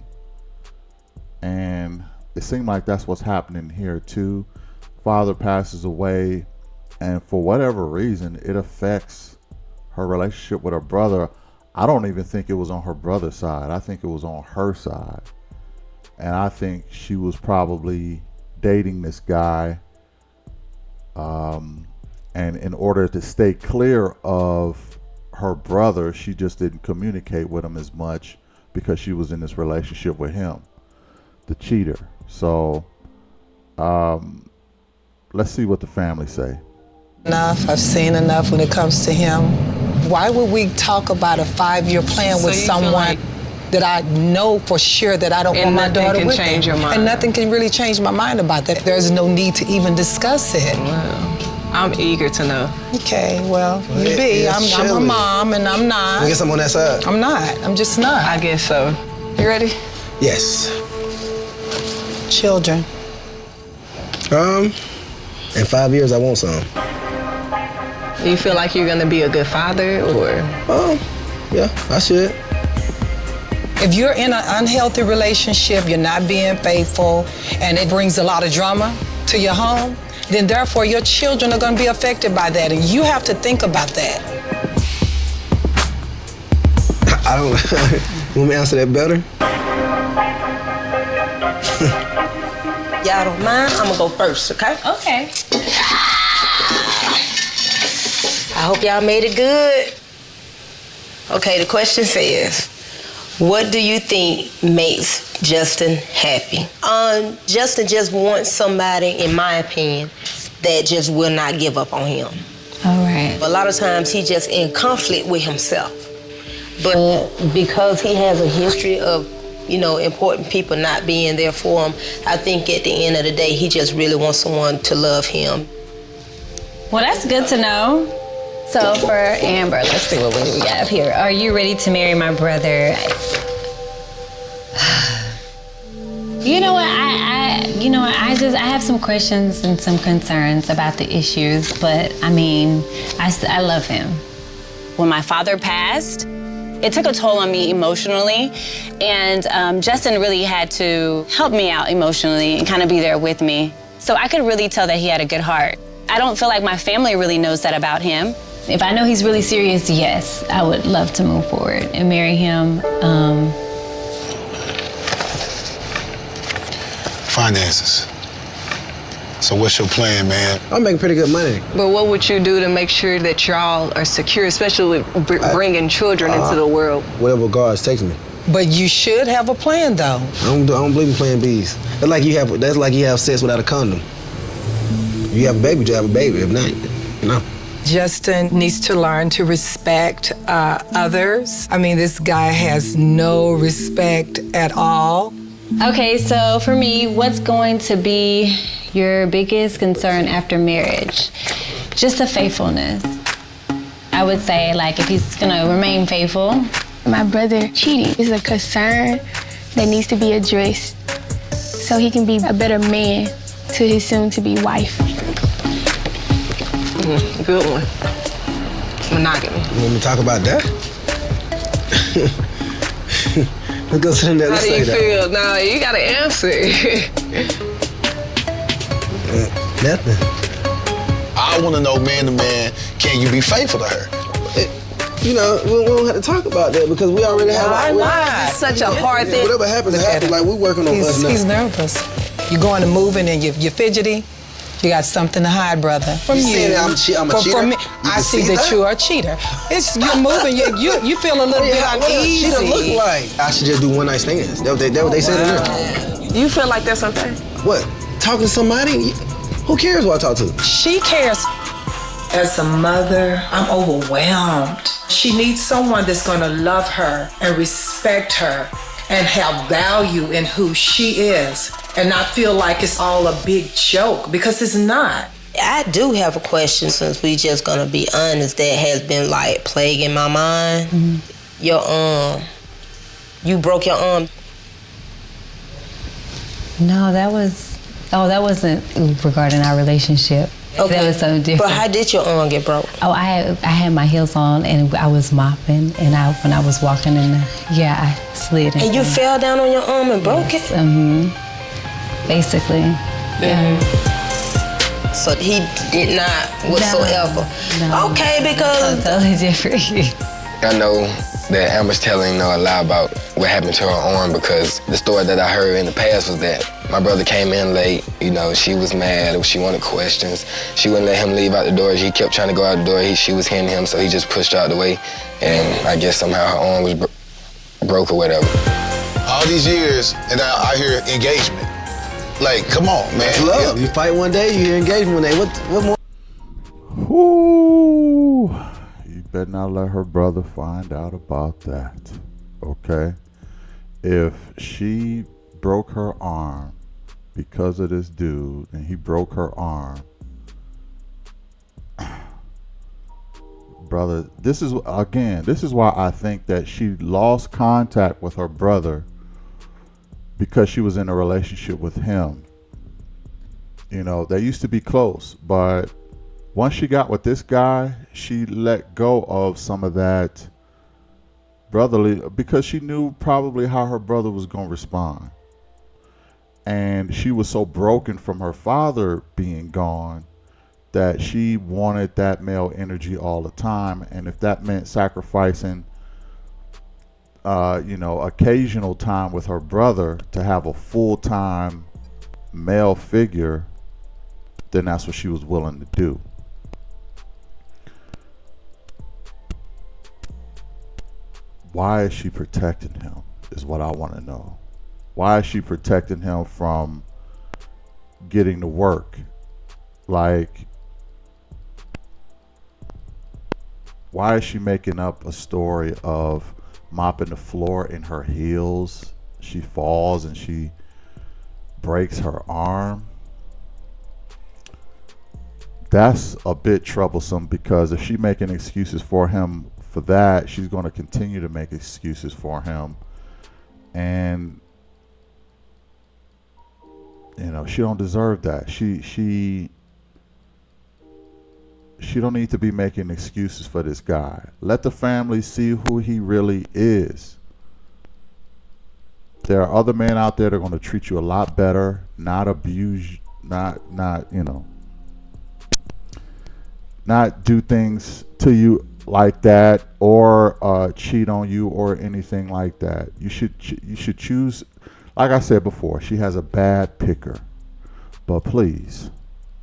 And it seemed like that's what's happening here too. Father passes away, and for whatever reason, it affects her relationship with her brother. I don't even think it was on her brother's side. I think it was on her side. And I think she was probably dating this guy. And in order to stay clear of her brother, she just didn't communicate with him as much because she was in this relationship with him, the cheater. So let's see what the family say.
Enough. I've seen enough when it comes to him. Why would we talk about a 5-year plan with someone that I know for sure that I don't want my daughter with?
And nothing can change your mind.
And nothing can really change my mind about that. There's no need to even discuss it.
Wow. I'm eager to know.
Okay, well, you be. I'm a mom, and I'm not.
I guess I'm on that side.
I'm not. I'm just not.
I guess so. You ready?
Yes.
Children.
In 5 years, I want some.
Do you feel like you're gonna be a good father, or?
Yeah, I should.
If you're in an unhealthy relationship, you're not being faithful, and it brings a lot of drama to your home, then therefore your children are going to be affected by that, and you have to think about that.
I don't. Want me to answer that better?
Y'all don't mind? I'm gonna go first, okay?
Okay.
I hope y'all made it good. Okay, the question says, what do you think makes Justin happy? Justin just wants somebody, in my opinion, that just will not give up on him.
All right.
A lot of times he just in conflict with himself. But because he has a history of, important people not being there for him, I think at the end of the day, he just really wants someone to love him.
Well, that's good to know. So for Amber, let's see what we got here. Are you ready to marry my brother? You know what? I have some questions and some concerns about the issues, but I love him. When my father passed, it took a toll on me emotionally, and Justin really had to help me out emotionally and kind of be there with me. So I could really tell that he had a good heart. I don't feel like my family really knows that about him. If I know he's really serious, yes, I would love to move forward and marry him.
Finances. So what's your plan, man?
I'm making pretty good money.
But what would you do to make sure that y'all are secure, especially with bringing children into the world?
Whatever God's taking me.
But you should have a plan, though.
I don't believe in plan Bs. That's like you have sex without a condom. You have a baby, you have a baby. If not, no.
Justin needs to learn to respect others. I mean, this guy has no respect at all.
Okay, so for me, what's going to be your biggest concern after marriage? Just the faithfulness. I would say, like, if he's gonna remain faithful.
My brother cheating is a concern that needs to be addressed so he can be a better man to his soon-to-be wife.
Good one. Monogamy.
You want me to talk about that? Let's go to the next.
How do you feel? Nah, you gotta answer.
Nothing.
I want to know, man to man, can you be faithful to her?
We don't have to talk about that because we already have.
Why not? It's such a hard thing.
Whatever happens, happens. Like, we're working on us now.
He's nervous. You're going to moving and you're fidgety. You got something to hide, brother. From you.
Saying I'm a cheater?
For me, I see that you're a cheater. You're moving. You feel a little bit uneasy.
What does cheater look like? I should just do one night stands. That what they said in there.
You feel like that's okay?
What? Talking to somebody? Who cares who I talk to?
She cares.
As a mother, I'm overwhelmed. She needs someone that's going to love her and respect her and have value in who she is and not feel like it's all a big joke, because it's not.
I do have a question, since we just gonna be honest, that has been like plaguing my mind. Mm-hmm. Your arm. You broke your arm.
No, that wasn't regarding our relationship.
Okay.
That was something different.
But how did your arm get broke?
Oh, I had my heels on and I was mopping, and when I was walking in I slid.
And you fell down on your arm and broke it?
Mm-hmm. Basically. Yeah.
So he did not whatsoever. No. Okay, because
totally different.
I know that Amber's telling a lie about what happened to her arm, because the story that I heard in the past was that my brother came in late. She was mad. She wanted questions. She wouldn't let him leave out the door. He kept trying to go out the door. She was hitting him, so he just pushed her out the way. And I guess somehow her arm was broke or whatever.
All these years, and I hear engagement. Like, come on, man.
That's love. You fight one day, you engage one day. What more?
Ooh, you better not let her brother find out about that, okay? If she broke her arm because of this dude and he broke her arm, brother, this is why I think that she lost contact with her brother, because she was in a relationship with him. They used to be close, but once she got with this guy, she let go of some of that brotherly, because she knew probably how her brother was going to respond. And she was so broken from her father being gone that she wanted that male energy all the time. And if that meant sacrificing occasional time with her brother to have a full-time male figure, then that's what she was willing to do. Why is she protecting him is what I want to know. Why is she protecting him from getting to work? Like, why is she making up a story of mopping the floor in her heels? She falls and she breaks her arm. That's a bit troublesome, because if she's making excuses for him for that, she's going to continue to make excuses for him. And she don't deserve that. She don't need to be making excuses for this guy. Let the family see who he really is. There are other men out there that are going to treat you a lot better, not abuse, not do things to you like that, or cheat on you or anything like that. You should choose. Like I said before, she has a bad picker, but please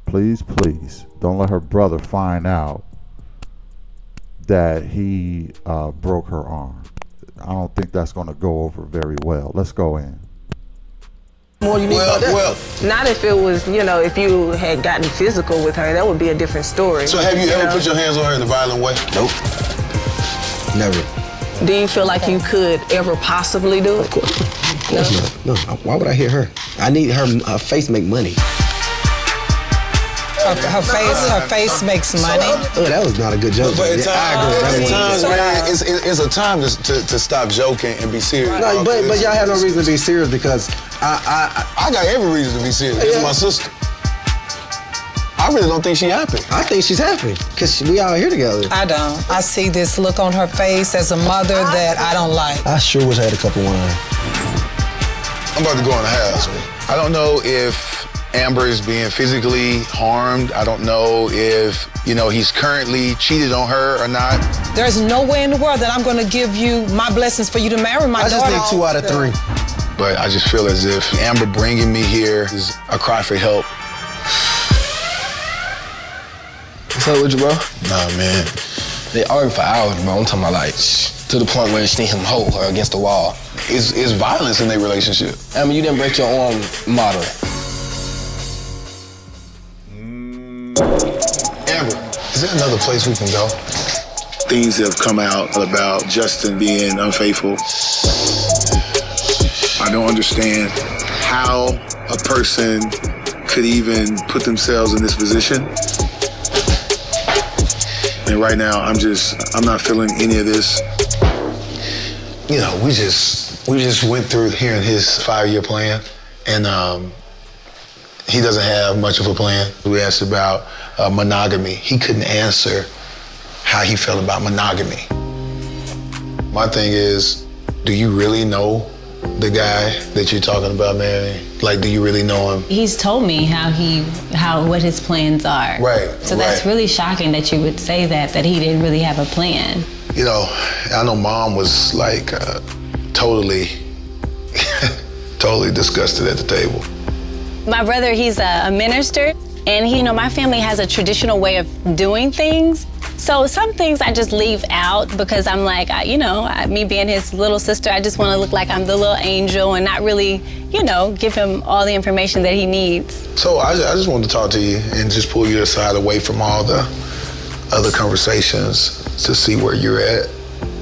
please, don't let her brother find out that he broke her arm. I don't think that's going to go over very well. Let's go in.
Not if it was, if you had gotten physical with her, that would be a different story.
So have you ever put your hands on her in a violent way?
Nope. Never.
Do you feel like you could ever possibly do it?
Of course not. No, why would I hit her? I need her face make money.
Her face makes money.
Oh, that was not a good joke.
But at times, man, it's a time to stop joking and be serious.
No, but y'all have no reason to be serious because
I got every reason to be serious. It's my sister. I really don't think she's happy.
I think she's happy because we all here together.
I don't. I see this look on her face as a mother that I don't like.
I sure wish I had a cup of wine.
I'm about to go in the house. I don't know if Amber is being physically harmed. I don't know if, he's currently cheated on her or not.
There's no way in the world that I'm going to give you my blessings for you to marry my daughter.
I just need 2 out of 3.
But I just feel as if Amber bringing me here is a cry for help.
What's up with you, bro?
Nah, man.
They argued for hours, bro. I'm talking about to the point where she him hold her against the wall.
It's violence in their relationship.
You didn't break your arm modeling.
Amber, is there another place we can go? Things have come out about Justin being unfaithful. I don't understand how a person could even put themselves in this position. And right now, I'm not feeling any of this. We just went through hearing his 5-year plan, and he doesn't have much of a plan. We asked about monogamy. He couldn't answer how he felt about monogamy. My thing is, do you really know the guy that you're talking about marrying? Do you really know him?
He's told me what his plans are.
Right.
So that's really shocking that you would say that he didn't really have a plan.
I know Mom was totally disgusted at the table.
My brother, he's a minister, and my family has a traditional way of doing things. So some things I just leave out because I'm like, me being his little sister, I just want to look like I'm the little angel and not really, give him all the information that he needs.
So I just wanted to talk to you and just pull you aside away from all the other conversations to see where you're at.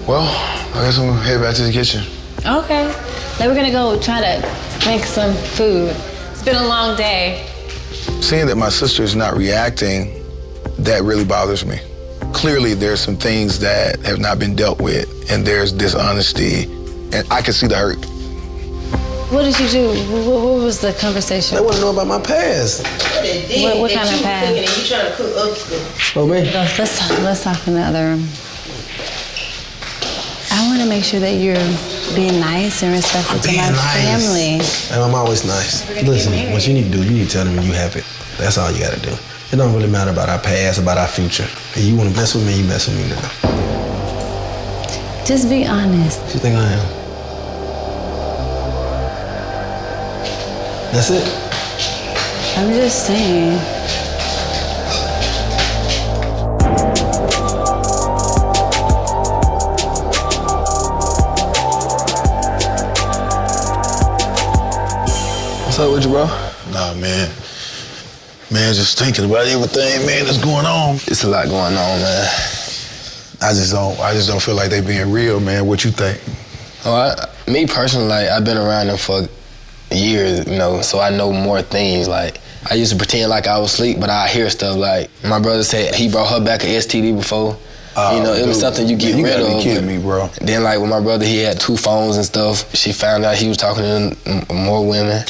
Well, I guess I'm gonna head back to the kitchen.
Okay. Then we're gonna go try to make some food. It's been a long day.
Seeing that my sister's not reacting, that really bothers me. Clearly, there's some things that have not been dealt with, and there's dishonesty, and I can see the hurt.
What did you do? What was the conversation?
They want to know about my past.
What kind of past?
You trying to cook upstairs.
Oh, man.
Let's talk in the other room. I want to make sure that you're being nice and respectful to my family.
And I'm always nice. Listen, what you need to do, you need to tell them when you're happy. That's all you got to do. It don't really matter about our past, about our future. If you want to mess with me, you mess with me now.
Just be honest.
What you think I am? That's it.
I'm just saying.
What's up with you, bro?
Nah, man. Man, just thinking about everything, man, that's going on.
It's a lot going on, man.
I just don't feel like they being real, man. What you think?
Me personally, I've been around them for years, so I know more things. I used to pretend like I was asleep, but I hear stuff my brother said he brought her back an STD before. It was something you get rid of. You gotta be kidding me, bro. Then with my brother, he had 2 phones and stuff. She found out he was talking to more women.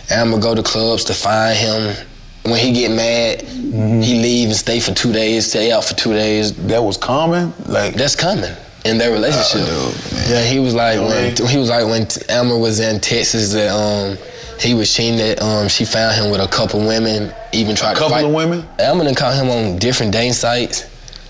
And I'm gonna go to clubs to find him. When he get mad, he leave and stay for 2 days, stay out for 2 days.
That was common?
That's common in their relationship. Yeah, he was when Amber was in Texas that he was cheating that she found him with a couple women, even tried to fight. A couple of women? Amber done caught him on different dating sites.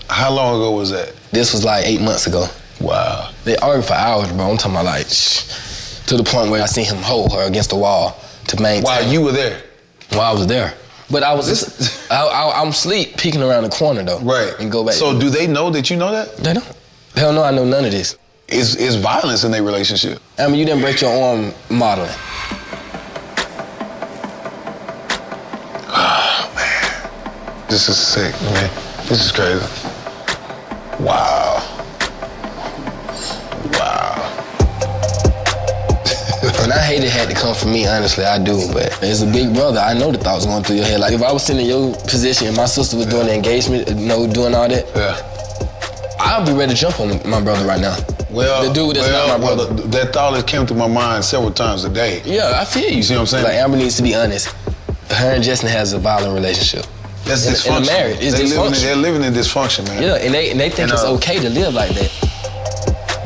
How long ago was that?
This was 8 months ago.
Wow.
They argued for hours, bro. I'm talking about to the point where I seen him hold her against the wall to maintain.
While you were there?
While I was there. But I'm asleep, peeking around the corner though.
Right.
And go back.
So do they know that you know that?
They don't. Hell no, I know none of this.
Is violence in their relationship?
I mean, you didn't break your arm modeling.
Oh, man. This is sick, man. This is crazy. Wow.
And I hate it had to come from me, honestly, I do. But as a big brother, I know the thoughts going through your head. Like if I was sitting in your position and my sister was doing the engagement, doing all that, I'd be ready to jump on my brother right now.
Well,
the dude that's not my brother.
That thought that came through my mind several times a day.
Yeah, I feel you.
You see what I'm saying?
Like Amber needs to be honest. Her and Justin has a violent relationship.
That's dysfunction.
In a marriage, it's dysfunction.
They're living in dysfunction, man.
Yeah, and they think it's okay to live like that.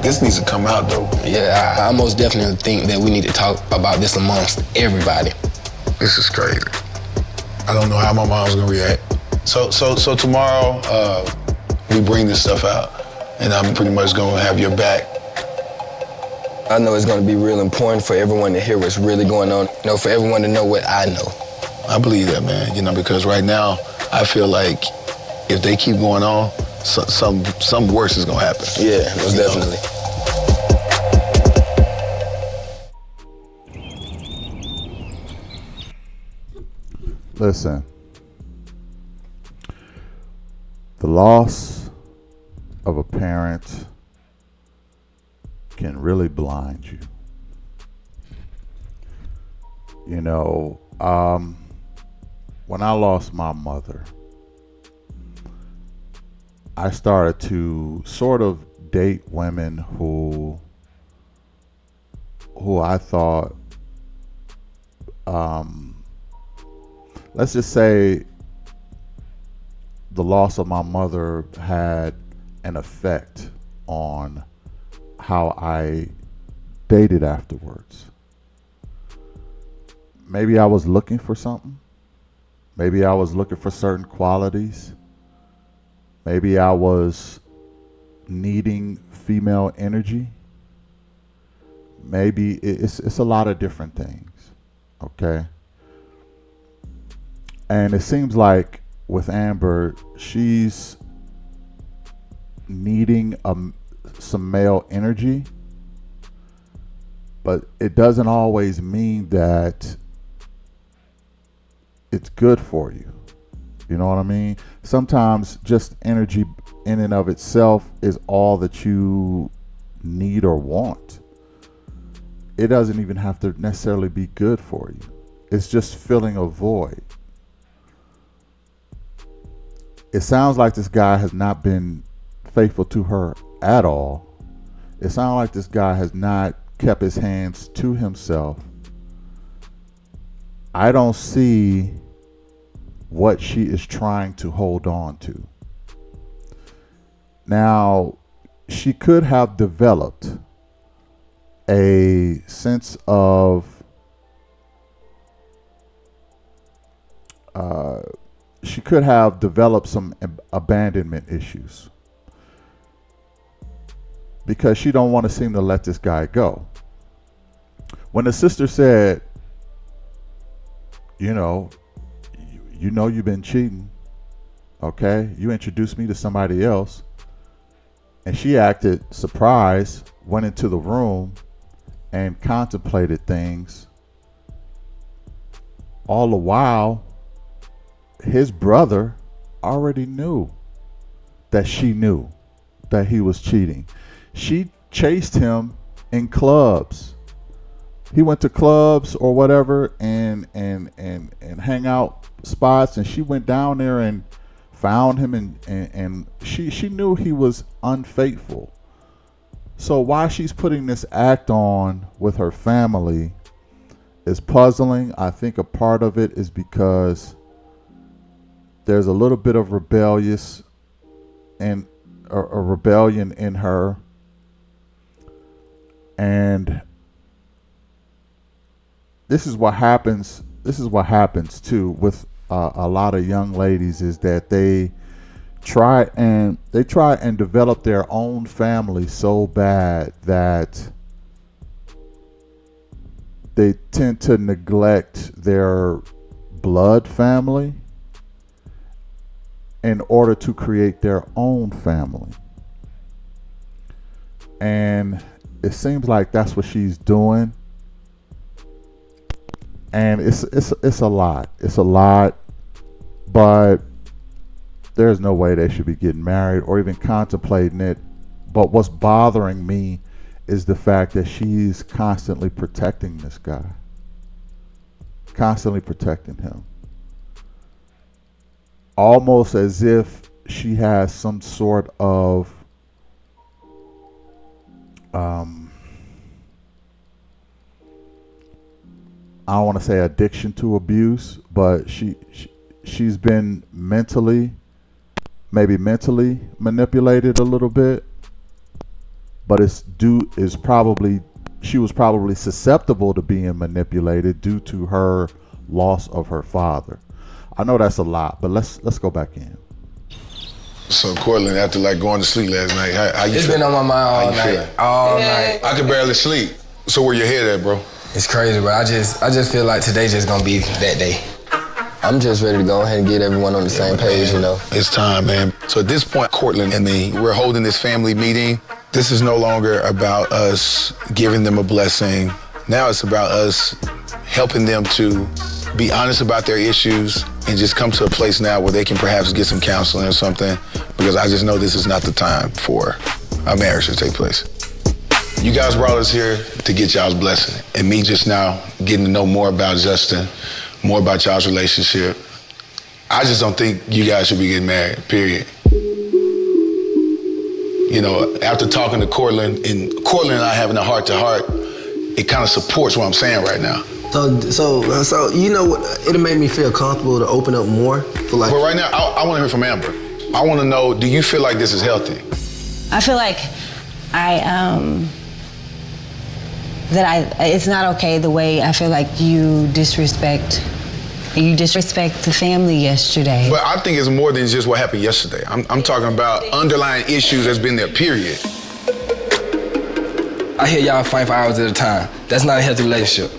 This needs to come out, though.
Yeah, I most definitely think that we need to talk about this amongst everybody.
This is crazy. I don't know how my mom's gonna react. So tomorrow, we bring this stuff out, and I'm pretty much gonna have your back.
I know it's gonna be real important for everyone to hear what's really going on. You know, for everyone to know what I know.
I believe that, man. You know, because right now, I feel like if they keep going on, some worse is gonna happen.
Yeah, most definitely.
Listen, the loss of a parent can really blind you. You know, when I lost my mother, I started to sort of date women who I thought, let's just say the loss of my mother had an effect on how I dated afterwards. Maybe I was looking for something. Maybe I was looking for certain qualities. Maybe I was needing female energy. Maybe it's a lot of different things, okay? And it seems like with Amber, she's needing some male energy, but it doesn't always mean that it's good for you. You know what I mean? Sometimes just energy in and of itself is all that you need or want. It doesn't even have to necessarily be good for you. It's just filling a void. It sounds like this guy has not been faithful to her at all. It sounds like this guy has not kept his hands to himself. I don't see what she is trying to hold on to. Now, she could have developed a sense of she could have developed some abandonment issues because she don't want to seem to let this guy go. When the sister said, you know you've been cheating, okay? You introduced me to somebody else. And she acted surprised, went into the room and contemplated things. All the while, his brother already knew that she knew that he was cheating. She chased him in clubs. He went to clubs or whatever and hang out spots, and she went down there and found him, and she knew he was unfaithful. So why she's putting this act on with her family is puzzling. I think a part of it is because there's a little bit of rebellion in her, and this is what happens too with a lot of young ladies, is that they try and develop their own family so bad that they tend to neglect their blood family in order to create their own family. And it seems like that's what she's doing. And it's a lot. It's a lot, but there's no way they should be getting married or even contemplating it. But what's bothering me is the fact that she's constantly protecting this guy. Constantly protecting him. Almost as if she has some sort of I don't want to say addiction to abuse, but she's been maybe mentally manipulated a little bit. But she was probably susceptible to being manipulated due to her loss of her father. I know that's a lot, but let's go back in.
So Courtland, after like going to sleep last night, how you
It's
feel?
been on my mind all night.
I could barely sleep. So where your head at, bro?
It's crazy, bro. I just feel like today just gonna be that day. I'm just ready to go ahead and get everyone on the same page, you know.
It's time, man. So at this point, Courtland and me, we're holding this family meeting. This is no longer about us giving them a blessing. Now it's about us helping them to be honest about their issues and just come to a place now where they can perhaps get some counseling or something, because I just know this is not the time for our marriage to take place. You guys brought us here to get y'all's blessing, and me just now getting to know more about Justin, more about y'all's relationship. I just don't think you guys should be getting married, period. You know, after talking to Courtland and I having a heart-to-heart, it kind of supports what I'm saying right now.
So you know what? It'll make me feel comfortable to open up more.
But right now, I want to hear from Amber. I want to know, do you feel like this is healthy?
I feel like it's not okay the way I feel like you disrespect the family yesterday.
But I think it's more than just what happened yesterday. I'm talking about underlying issues that's been there, period.
I hear y'all fight for hours at a time. That's not a healthy relationship.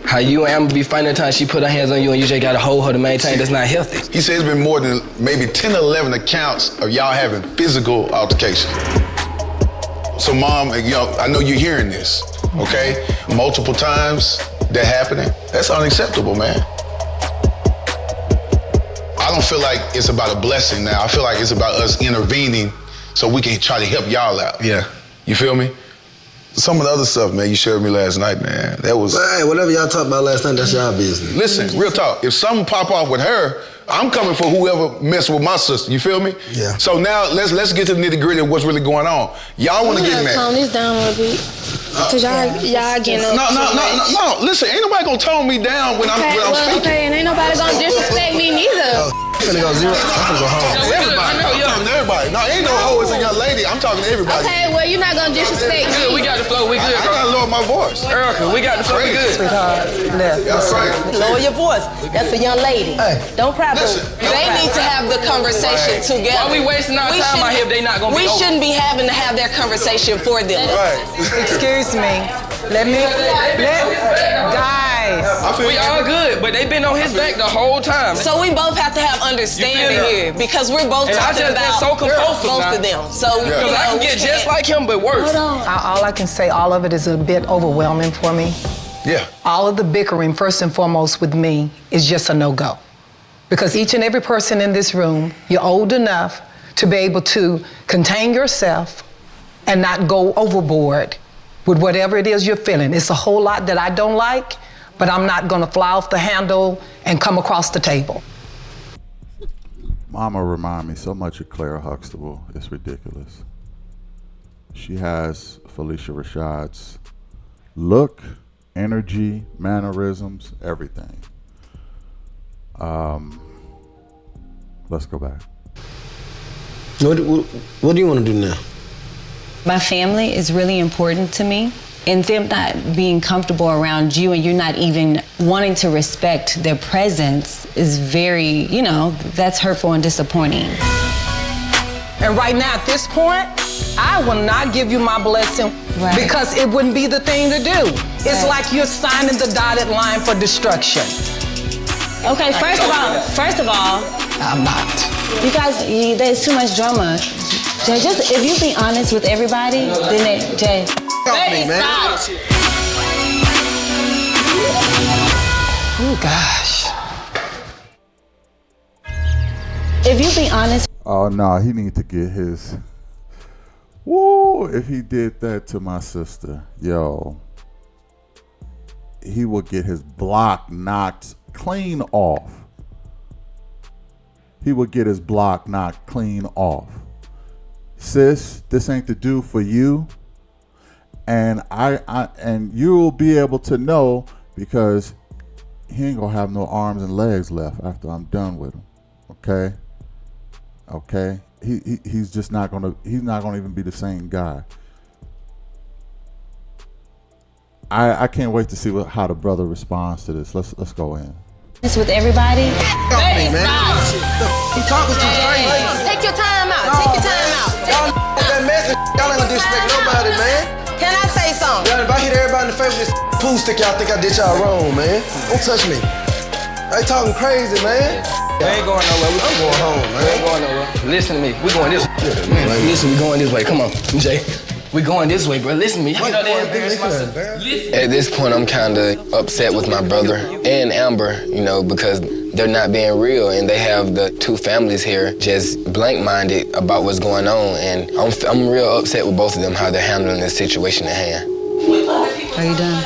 How you and Amber be fighting at the time she put her hands on you and you just gotta hold her to maintain, that's not healthy.
He said it's been more than maybe 10 or 11 accounts of y'all having physical altercations. So Mom, you know, I know you're hearing this, okay? Multiple times that happening, that's unacceptable, man. I don't feel like it's about a blessing now. I feel like it's about us intervening so we can try to help y'all out.
Yeah.
You feel me? Some of the other stuff, man, you shared with me last night, man. That was...
Hey, whatever y'all talk about last night, that's y'all business.
Listen, real talk. If something pop off with her, I'm coming for whoever messed with my sister. You feel me?
Yeah.
So now let's get to the nitty-gritty of what's really going on. Y'all want to get married?
Tone this down a little bit. Cause y'all getting up.
No. Listen, ain't nobody gonna tone me down when I'm speaking.
Okay, and ain't nobody gonna disrespect me neither.
I'm finna go zero. I'm finna go home.
Everybody. I'm talking to everybody. No, ain't no hoe as a young lady. I'm talking to everybody.
Okay, well, you're not gonna disrespect me.
We got the flow, we good,
I gotta lower my voice.
Erica, we got the flow, we good.
That's right.
Lower your voice. That's a young lady. Don't cry, boo.
They need to have the conversation together.
Why we wasting our time out here if they not gonna be
We
over?
shouldn't be having to have their conversation for them.
Right.
Excuse me. Guys.
We all good, but they been on his back the whole time.
So we both have to have understanding here because we're both
And I
talking
just been
about
so compulsive
both
now.
of them. So
Because I can get just like him, but worse.
All I can say, all of it is a bit overwhelming for me.
Yeah.
All of the bickering, first and foremost with me, is just a no-go. Because each and every person in this room, you're old enough to be able to contain yourself and not go overboard with whatever it is you're feeling. It's a whole lot that I don't like, but I'm not gonna fly off the handle and come across the table.
Mama remind me so much of Clara Huxtable. It's ridiculous. She has Felicia Rashad's look, energy, mannerisms, everything. Let's go back.
What do you want to do now?
My family is really important to me, and them not being comfortable around you and you're not even wanting to respect their presence is very, that's hurtful and disappointing.
And right now, at this point, I will not give you my blessing because it wouldn't be the thing to do. It's like you're signing the dotted line for destruction.
Okay, first of all,
I'm not.
you guys, there's too much drama. Jay, just if you be honest with everybody, then Jay.
Me, man.
Stop.
Oh gosh.
If you be honest.
Oh no, he need to get his. Woo! If he did that to my sister, yo, he would get his block knocked clean off. He would get his block knocked clean off. Sis, this ain't the dude for you. And and you'll be able to know because he ain't gonna have no arms and legs left after I'm done with him. Okay? Okay? He's just not gonna even be the same guy. I can't wait to see how the brother responds to this. Let's go in.
With everybody.
He talking too crazy.
Take your time out. Take your time out.
Y'all that message. Y'all ain't gonna disrespect nobody, man.
Can I say something?
Y'all, if I hit everybody in the face with this pool stick, y'all think I did y'all wrong, man. Don't touch me. They talking crazy, man.
We ain't going nowhere.
I'm going home, man.
We ain't going nowhere. Listen to me. We going this way. Man, listen, we going this way. Come on, Jay. We going this way, bro. Listen to me. At this point, I'm kind of upset with my brother and Amber, because they're not being real, and they have the two families here just blank-minded about what's going on, and I'm real upset with both of them, how they're handling this situation at hand.
Are you done?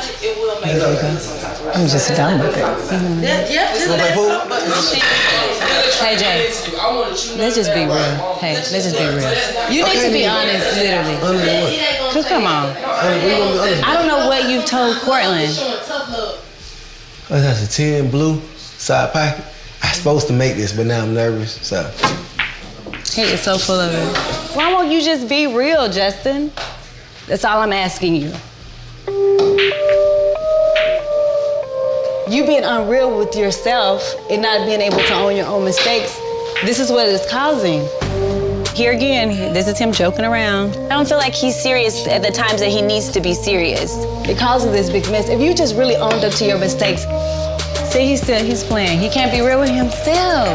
I'm just done with it.
Hey Jay, let's just be real. Hey, let's just be real. You need to be honest, literally. Cause come on. I don't know what you've told Cortland.
Oh, that's a 10 blue side pocket. I was supposed to make this, but now I'm nervous, so.
He is so full of it. Why won't you just be real, Justin? That's all I'm asking you. You being unreal with yourself and not being able to own your own mistakes, this is what it's causing. Here again, this is him joking around. I don't feel like he's serious at the times that he needs to be serious. It causes this big mess. If you just really owned up to your mistakes, see, he's playing. He can't be real with himself.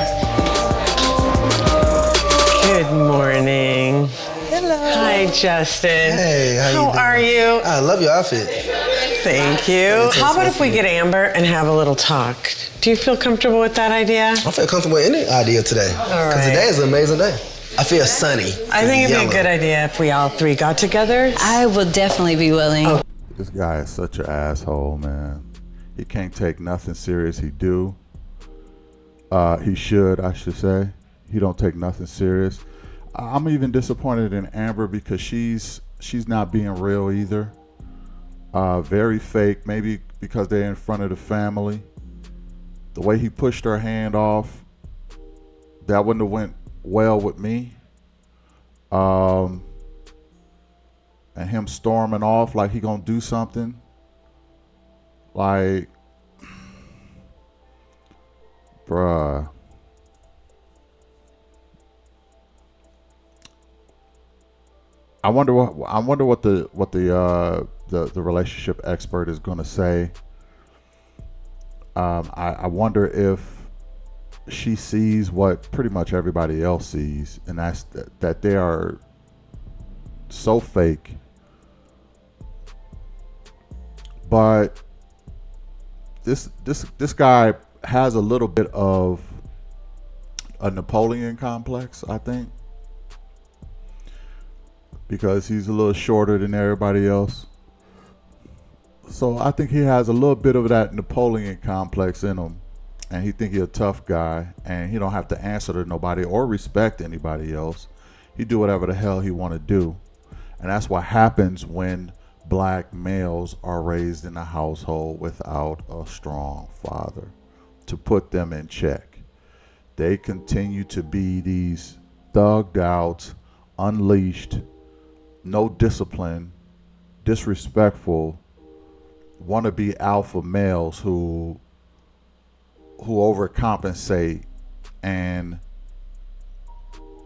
Good morning.
Hello.
Hi, Justin.
Hey, how
are you?
I love your outfit.
Thank you. How about if we get Amber and have a little talk? Do you feel comfortable with that idea?
I feel comfortable with any idea today. Because today is an amazing day. I feel sunny.
I think it'd be a good idea if we all three got together.
I would definitely be willing. Oh.
This guy is such an asshole, man. He can't take nothing serious. He should, I should say. He don't take nothing serious. I'm even disappointed in Amber because she's not being real either. Very fake, maybe because they're in front of the family. The way he pushed her hand off, that wouldn't have went well with me. And him storming off like he gonna do something. Like, bruh. I wonder what the relationship expert is gonna say. I wonder if she sees what pretty much everybody else sees, and that's that they are so fake. But this guy has a little bit of a Napoleon complex, I think, because he's a little shorter than everybody else. So I think he has a little bit of that Napoleon complex in him, and he think he a tough guy, and he don't have to answer to nobody or respect anybody else. He do whatever the hell he want to do, and that's what happens when black males are raised in a household without a strong father to put them in check. They continue to be these thugged out, unleashed, no discipline, disrespectful, wannabe alpha males who overcompensate and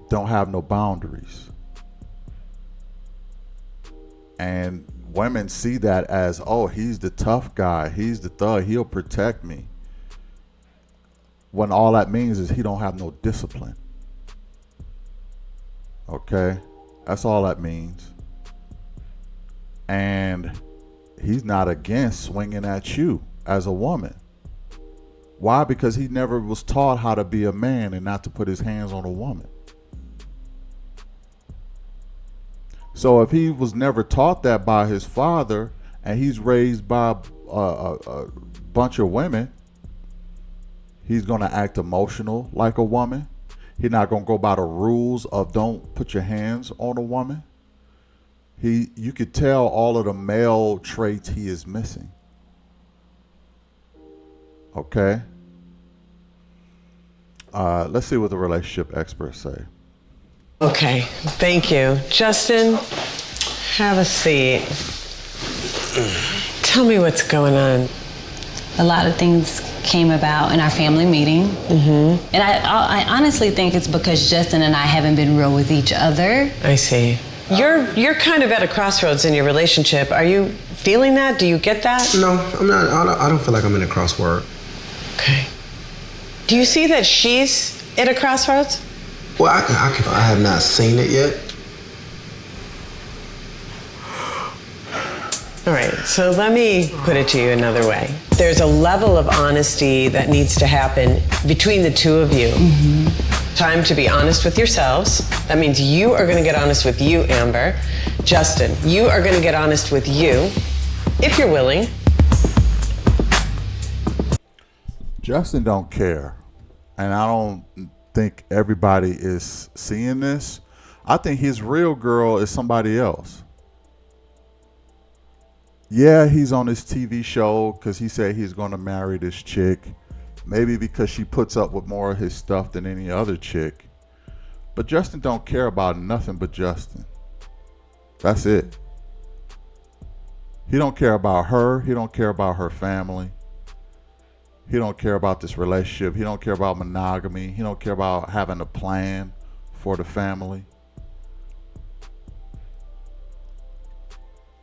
don't have no boundaries. And women see that as, oh, he's the tough guy, he's the thug, he'll protect me. when all that means is he don't have no discipline. Okay? That's all that means. And he's not against swinging at you as a woman. Why? Because he never was taught how to be a man and not to put his hands on a woman. So if he was never taught that by his father, and he's raised by a bunch of women, he's going to act emotional like a woman. He's not going to go by the rules of don't put your hands on a woman. You could tell all of the male traits he is missing. Okay? Let's see what the relationship experts say.
Okay, thank you. Justin, have a seat. Tell me what's going on.
A lot of things came about in our family meeting. And I honestly think it's because Justin and I haven't been real with each other.
I see. You're kind of at a crossroads in your relationship. Are you feeling that? Do you get that?
No, I'm not. I don't feel like I'm in a crossword.
Okay. Do you see that she's at a crossroads?
Well, I have not seen it yet.
All right, so let me put it to you another way. There's a level of honesty that needs to happen between the two of you. Time to be honest with yourselves. That means you are going to get honest with you, Amber. Justin, you are going to get honest with you, if you're willing.
Justin don't care. And I don't think everybody is seeing this. I think his real girl is somebody else. Yeah, he's on his TV show because he said he's going to marry this chick. Maybe because she puts up with more of his stuff than any other chick. But Justin don't care about nothing but Justin. That's it. He don't care about her. He don't care about her family. He don't care about this relationship. He don't care about monogamy. He don't care about having a plan for the family.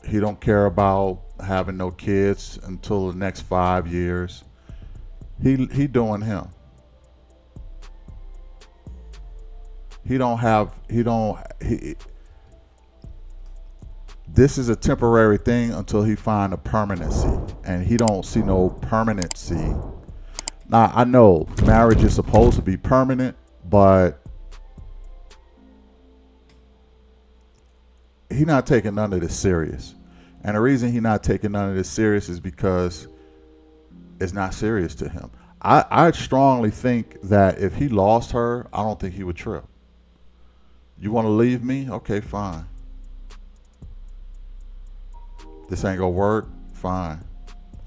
He don't care about having no kids until the next 5 years. He doing him. This is a temporary thing until he find a permanency, and he don't see no permanency. Now, I know marriage is supposed to be permanent, but he not taking none of this serious. And the reason he not taking none of this serious is because it's not serious to him. I strongly think that if he lost her, I don't think he would trip. You want to leave me? Okay, fine. This ain't gonna work? Fine.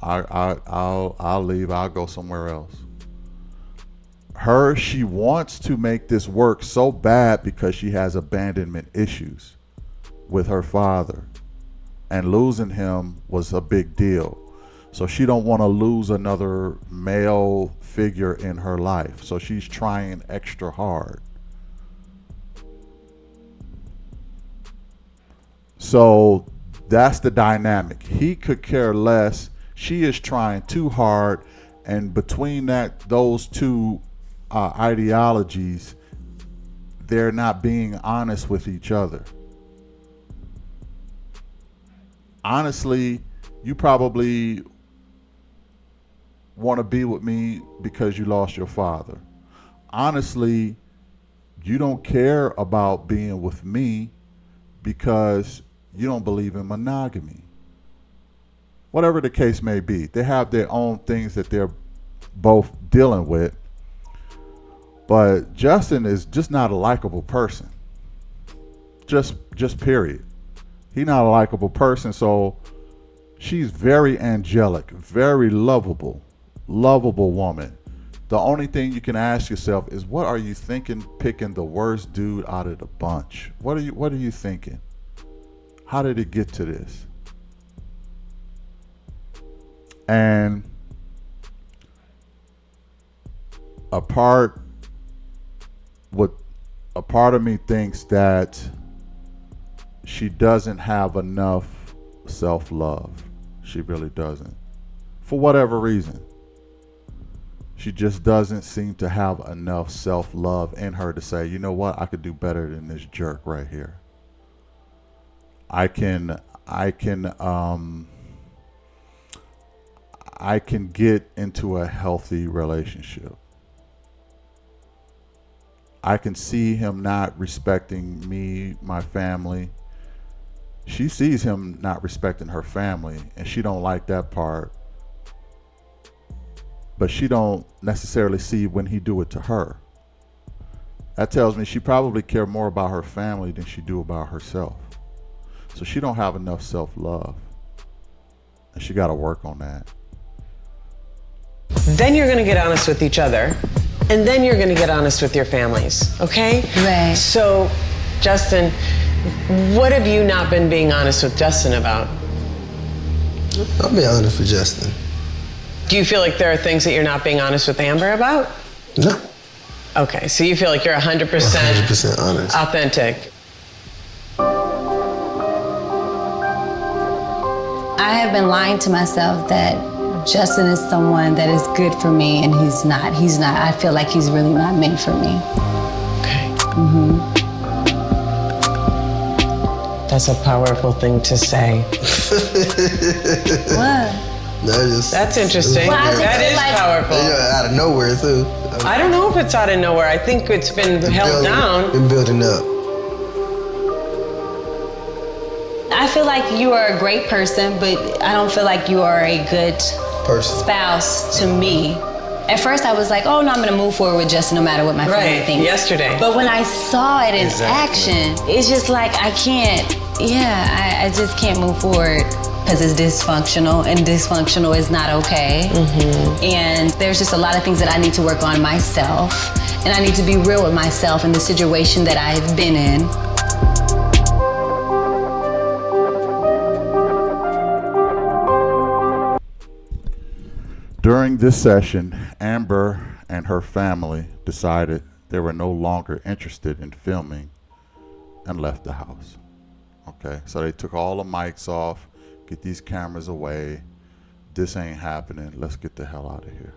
I'll leave. I'll go somewhere else. She wants to make this work so bad because she has abandonment issues with her father, and losing him was a big deal. So she don't want to lose another male figure in her life. So she's trying extra hard. So that's the dynamic. He could care less. She is trying too hard, and between those two ideologies, they're not being honest with each other. Honestly, you probably want to be with me because you lost your father. Honestly, you don't care about being with me because you don't believe in monogamy. Whatever the case may be, they have their own things that they're both dealing with. But Justin is just not a likable person. Just period. He's not a likable person, so she's very angelic, very lovable woman. The only thing you can ask yourself is, what are you thinking picking the worst dude out of the bunch? What are you thinking? How did it get to this? And a part of me thinks that she doesn't have enough self-love. She really doesn't. For whatever reason. She just doesn't seem to have enough self-love in her to say, you know what, I could do better than this jerk right here. I can get into a healthy relationship. I can see him not respecting me, my family. She sees him not respecting her family, and she don't like that part. But she don't necessarily see when he do it to her. That tells me she probably care more about her family than she do about herself. So she don't have enough self-love. And she got to work on that.
Then you're going to get honest with each other. And then you're going to get honest with your families, okay?
Right.
So, Justin, what have you not been being honest with Justin about?
I'll be honest with Justin.
Do you feel like there are things that you're not being honest with Amber about?
No.
Okay, so you feel like you're 100%,
100% honest.
Authentic.
I have been lying to myself that Justin is someone that is good for me, and he's not. I feel like he's really not meant for me.
Okay.
Mm-hmm.
That's a powerful thing to say.
What?
That's interesting.
Well,
that is
like,
powerful.
Yeah, out of nowhere, too.
I don't know if it's out of nowhere. I think it's been held down.
Been building up.
I feel like you are a great person, but I don't feel like you are a good spouse to me. At first I was like, oh no, I'm gonna move forward with Justin no matter what my family thinks.
Yesterday.
But when I saw it in action, it's just like I just can't move forward because it's dysfunctional, and dysfunctional is not okay.
Mm-hmm.
And there's just a lot of things that I need to work on myself, and I need to be real with myself in the situation that I've been in.
During this session, Amber and her family decided they were no longer interested in filming and left the house. Okay, so they took all the mics off, get these cameras away. This ain't happening. Let's get the hell out of here.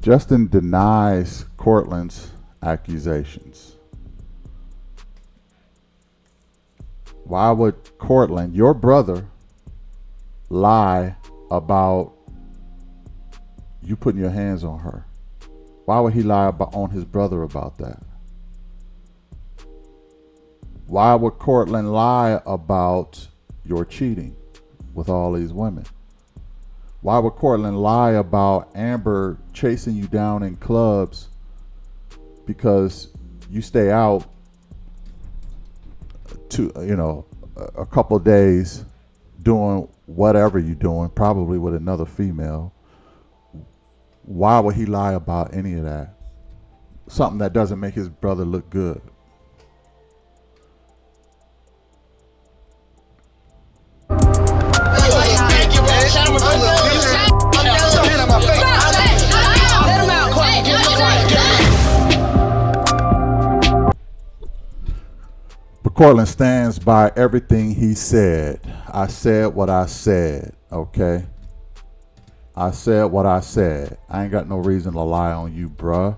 Justin denies Courtland's accusations. Why would Courtland, your brother, lie about you putting your hands on her? Why would he lie on his brother about that? Why would Courtland lie about your cheating with all these women? Why would Courtland lie about Amber chasing you down in clubs because you stay out to, a couple of days doing whatever you're doing, probably with another female? Why would he lie about any of that? Something that doesn't make his brother look good. But Courtland stands by everything he said. I said what I said, okay? I said what I said. I ain't got no reason to lie on you, bruh.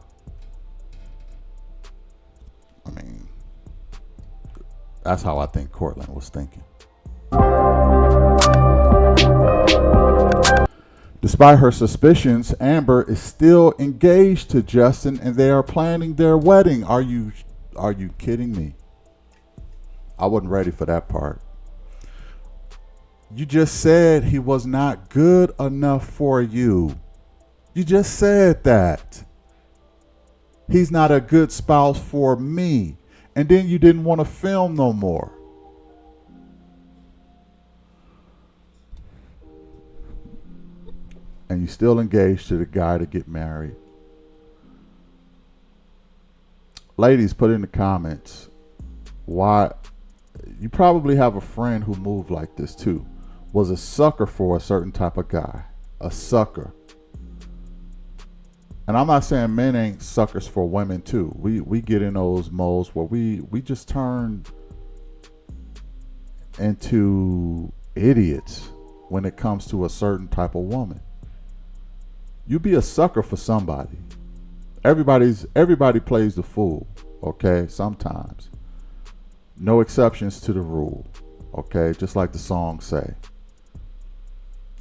I mean, that's how I think Courtland was thinking. Despite her suspicions, Amber is still engaged to Justin, and they are planning their wedding. Are you kidding me? I wasn't ready for that part. You just said he was not good enough for you. You just said that. He's not a good spouse for me. And then you didn't want to film no more. And you still engaged to the guy to get married. Ladies, put in the comments why. You probably have a friend who moved like this too. Was a sucker for a certain type of guy. A sucker. And I'm not saying men ain't suckers for women too. We get in those modes where we just turn into idiots when it comes to a certain type of woman. You be a sucker for somebody. Everybody plays the fool, okay? Sometimes. No exceptions to the rule, okay? Just like the song say.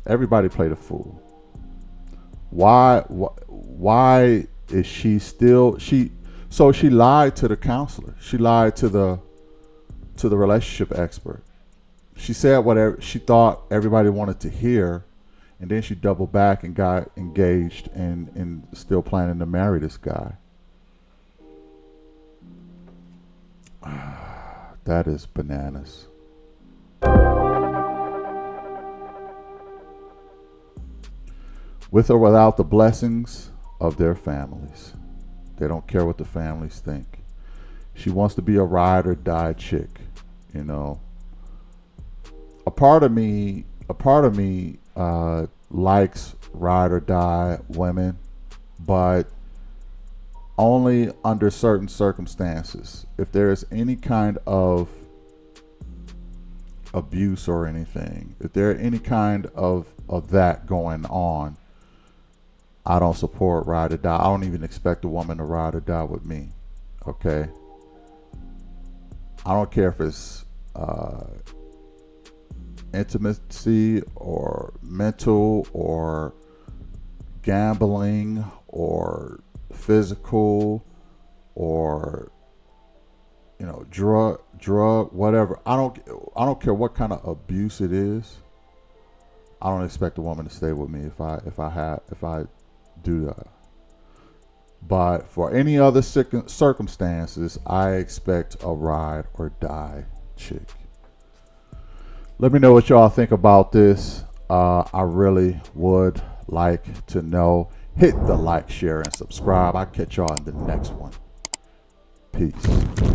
Everybody play the fool. Why is she still so she lied to the counselor. She lied to the relationship expert. She said whatever she thought everybody wanted to hear, and then she doubled back and got engaged and still planning to marry this guy. That is bananas. With or without the blessings of their families. They don't care what the families think. She wants to be a ride or die chick, you know. A part of me likes ride or die women, but only under certain circumstances. If there is any kind of abuse or anything, if there are any kind of that going on, I don't support ride or die. I don't even expect a woman to ride or die with me. Okay? I don't care if it's intimacy or mental or gambling or physical or drug whatever. I don't care what kind of abuse it is. I don't expect a woman to stay with me if I do that. But for any other circumstances, I expect a ride or die chick. Let me know what y'all think about this. I really would like to know. Hit the like, share, and subscribe. I'll catch y'all in the next one. Peace.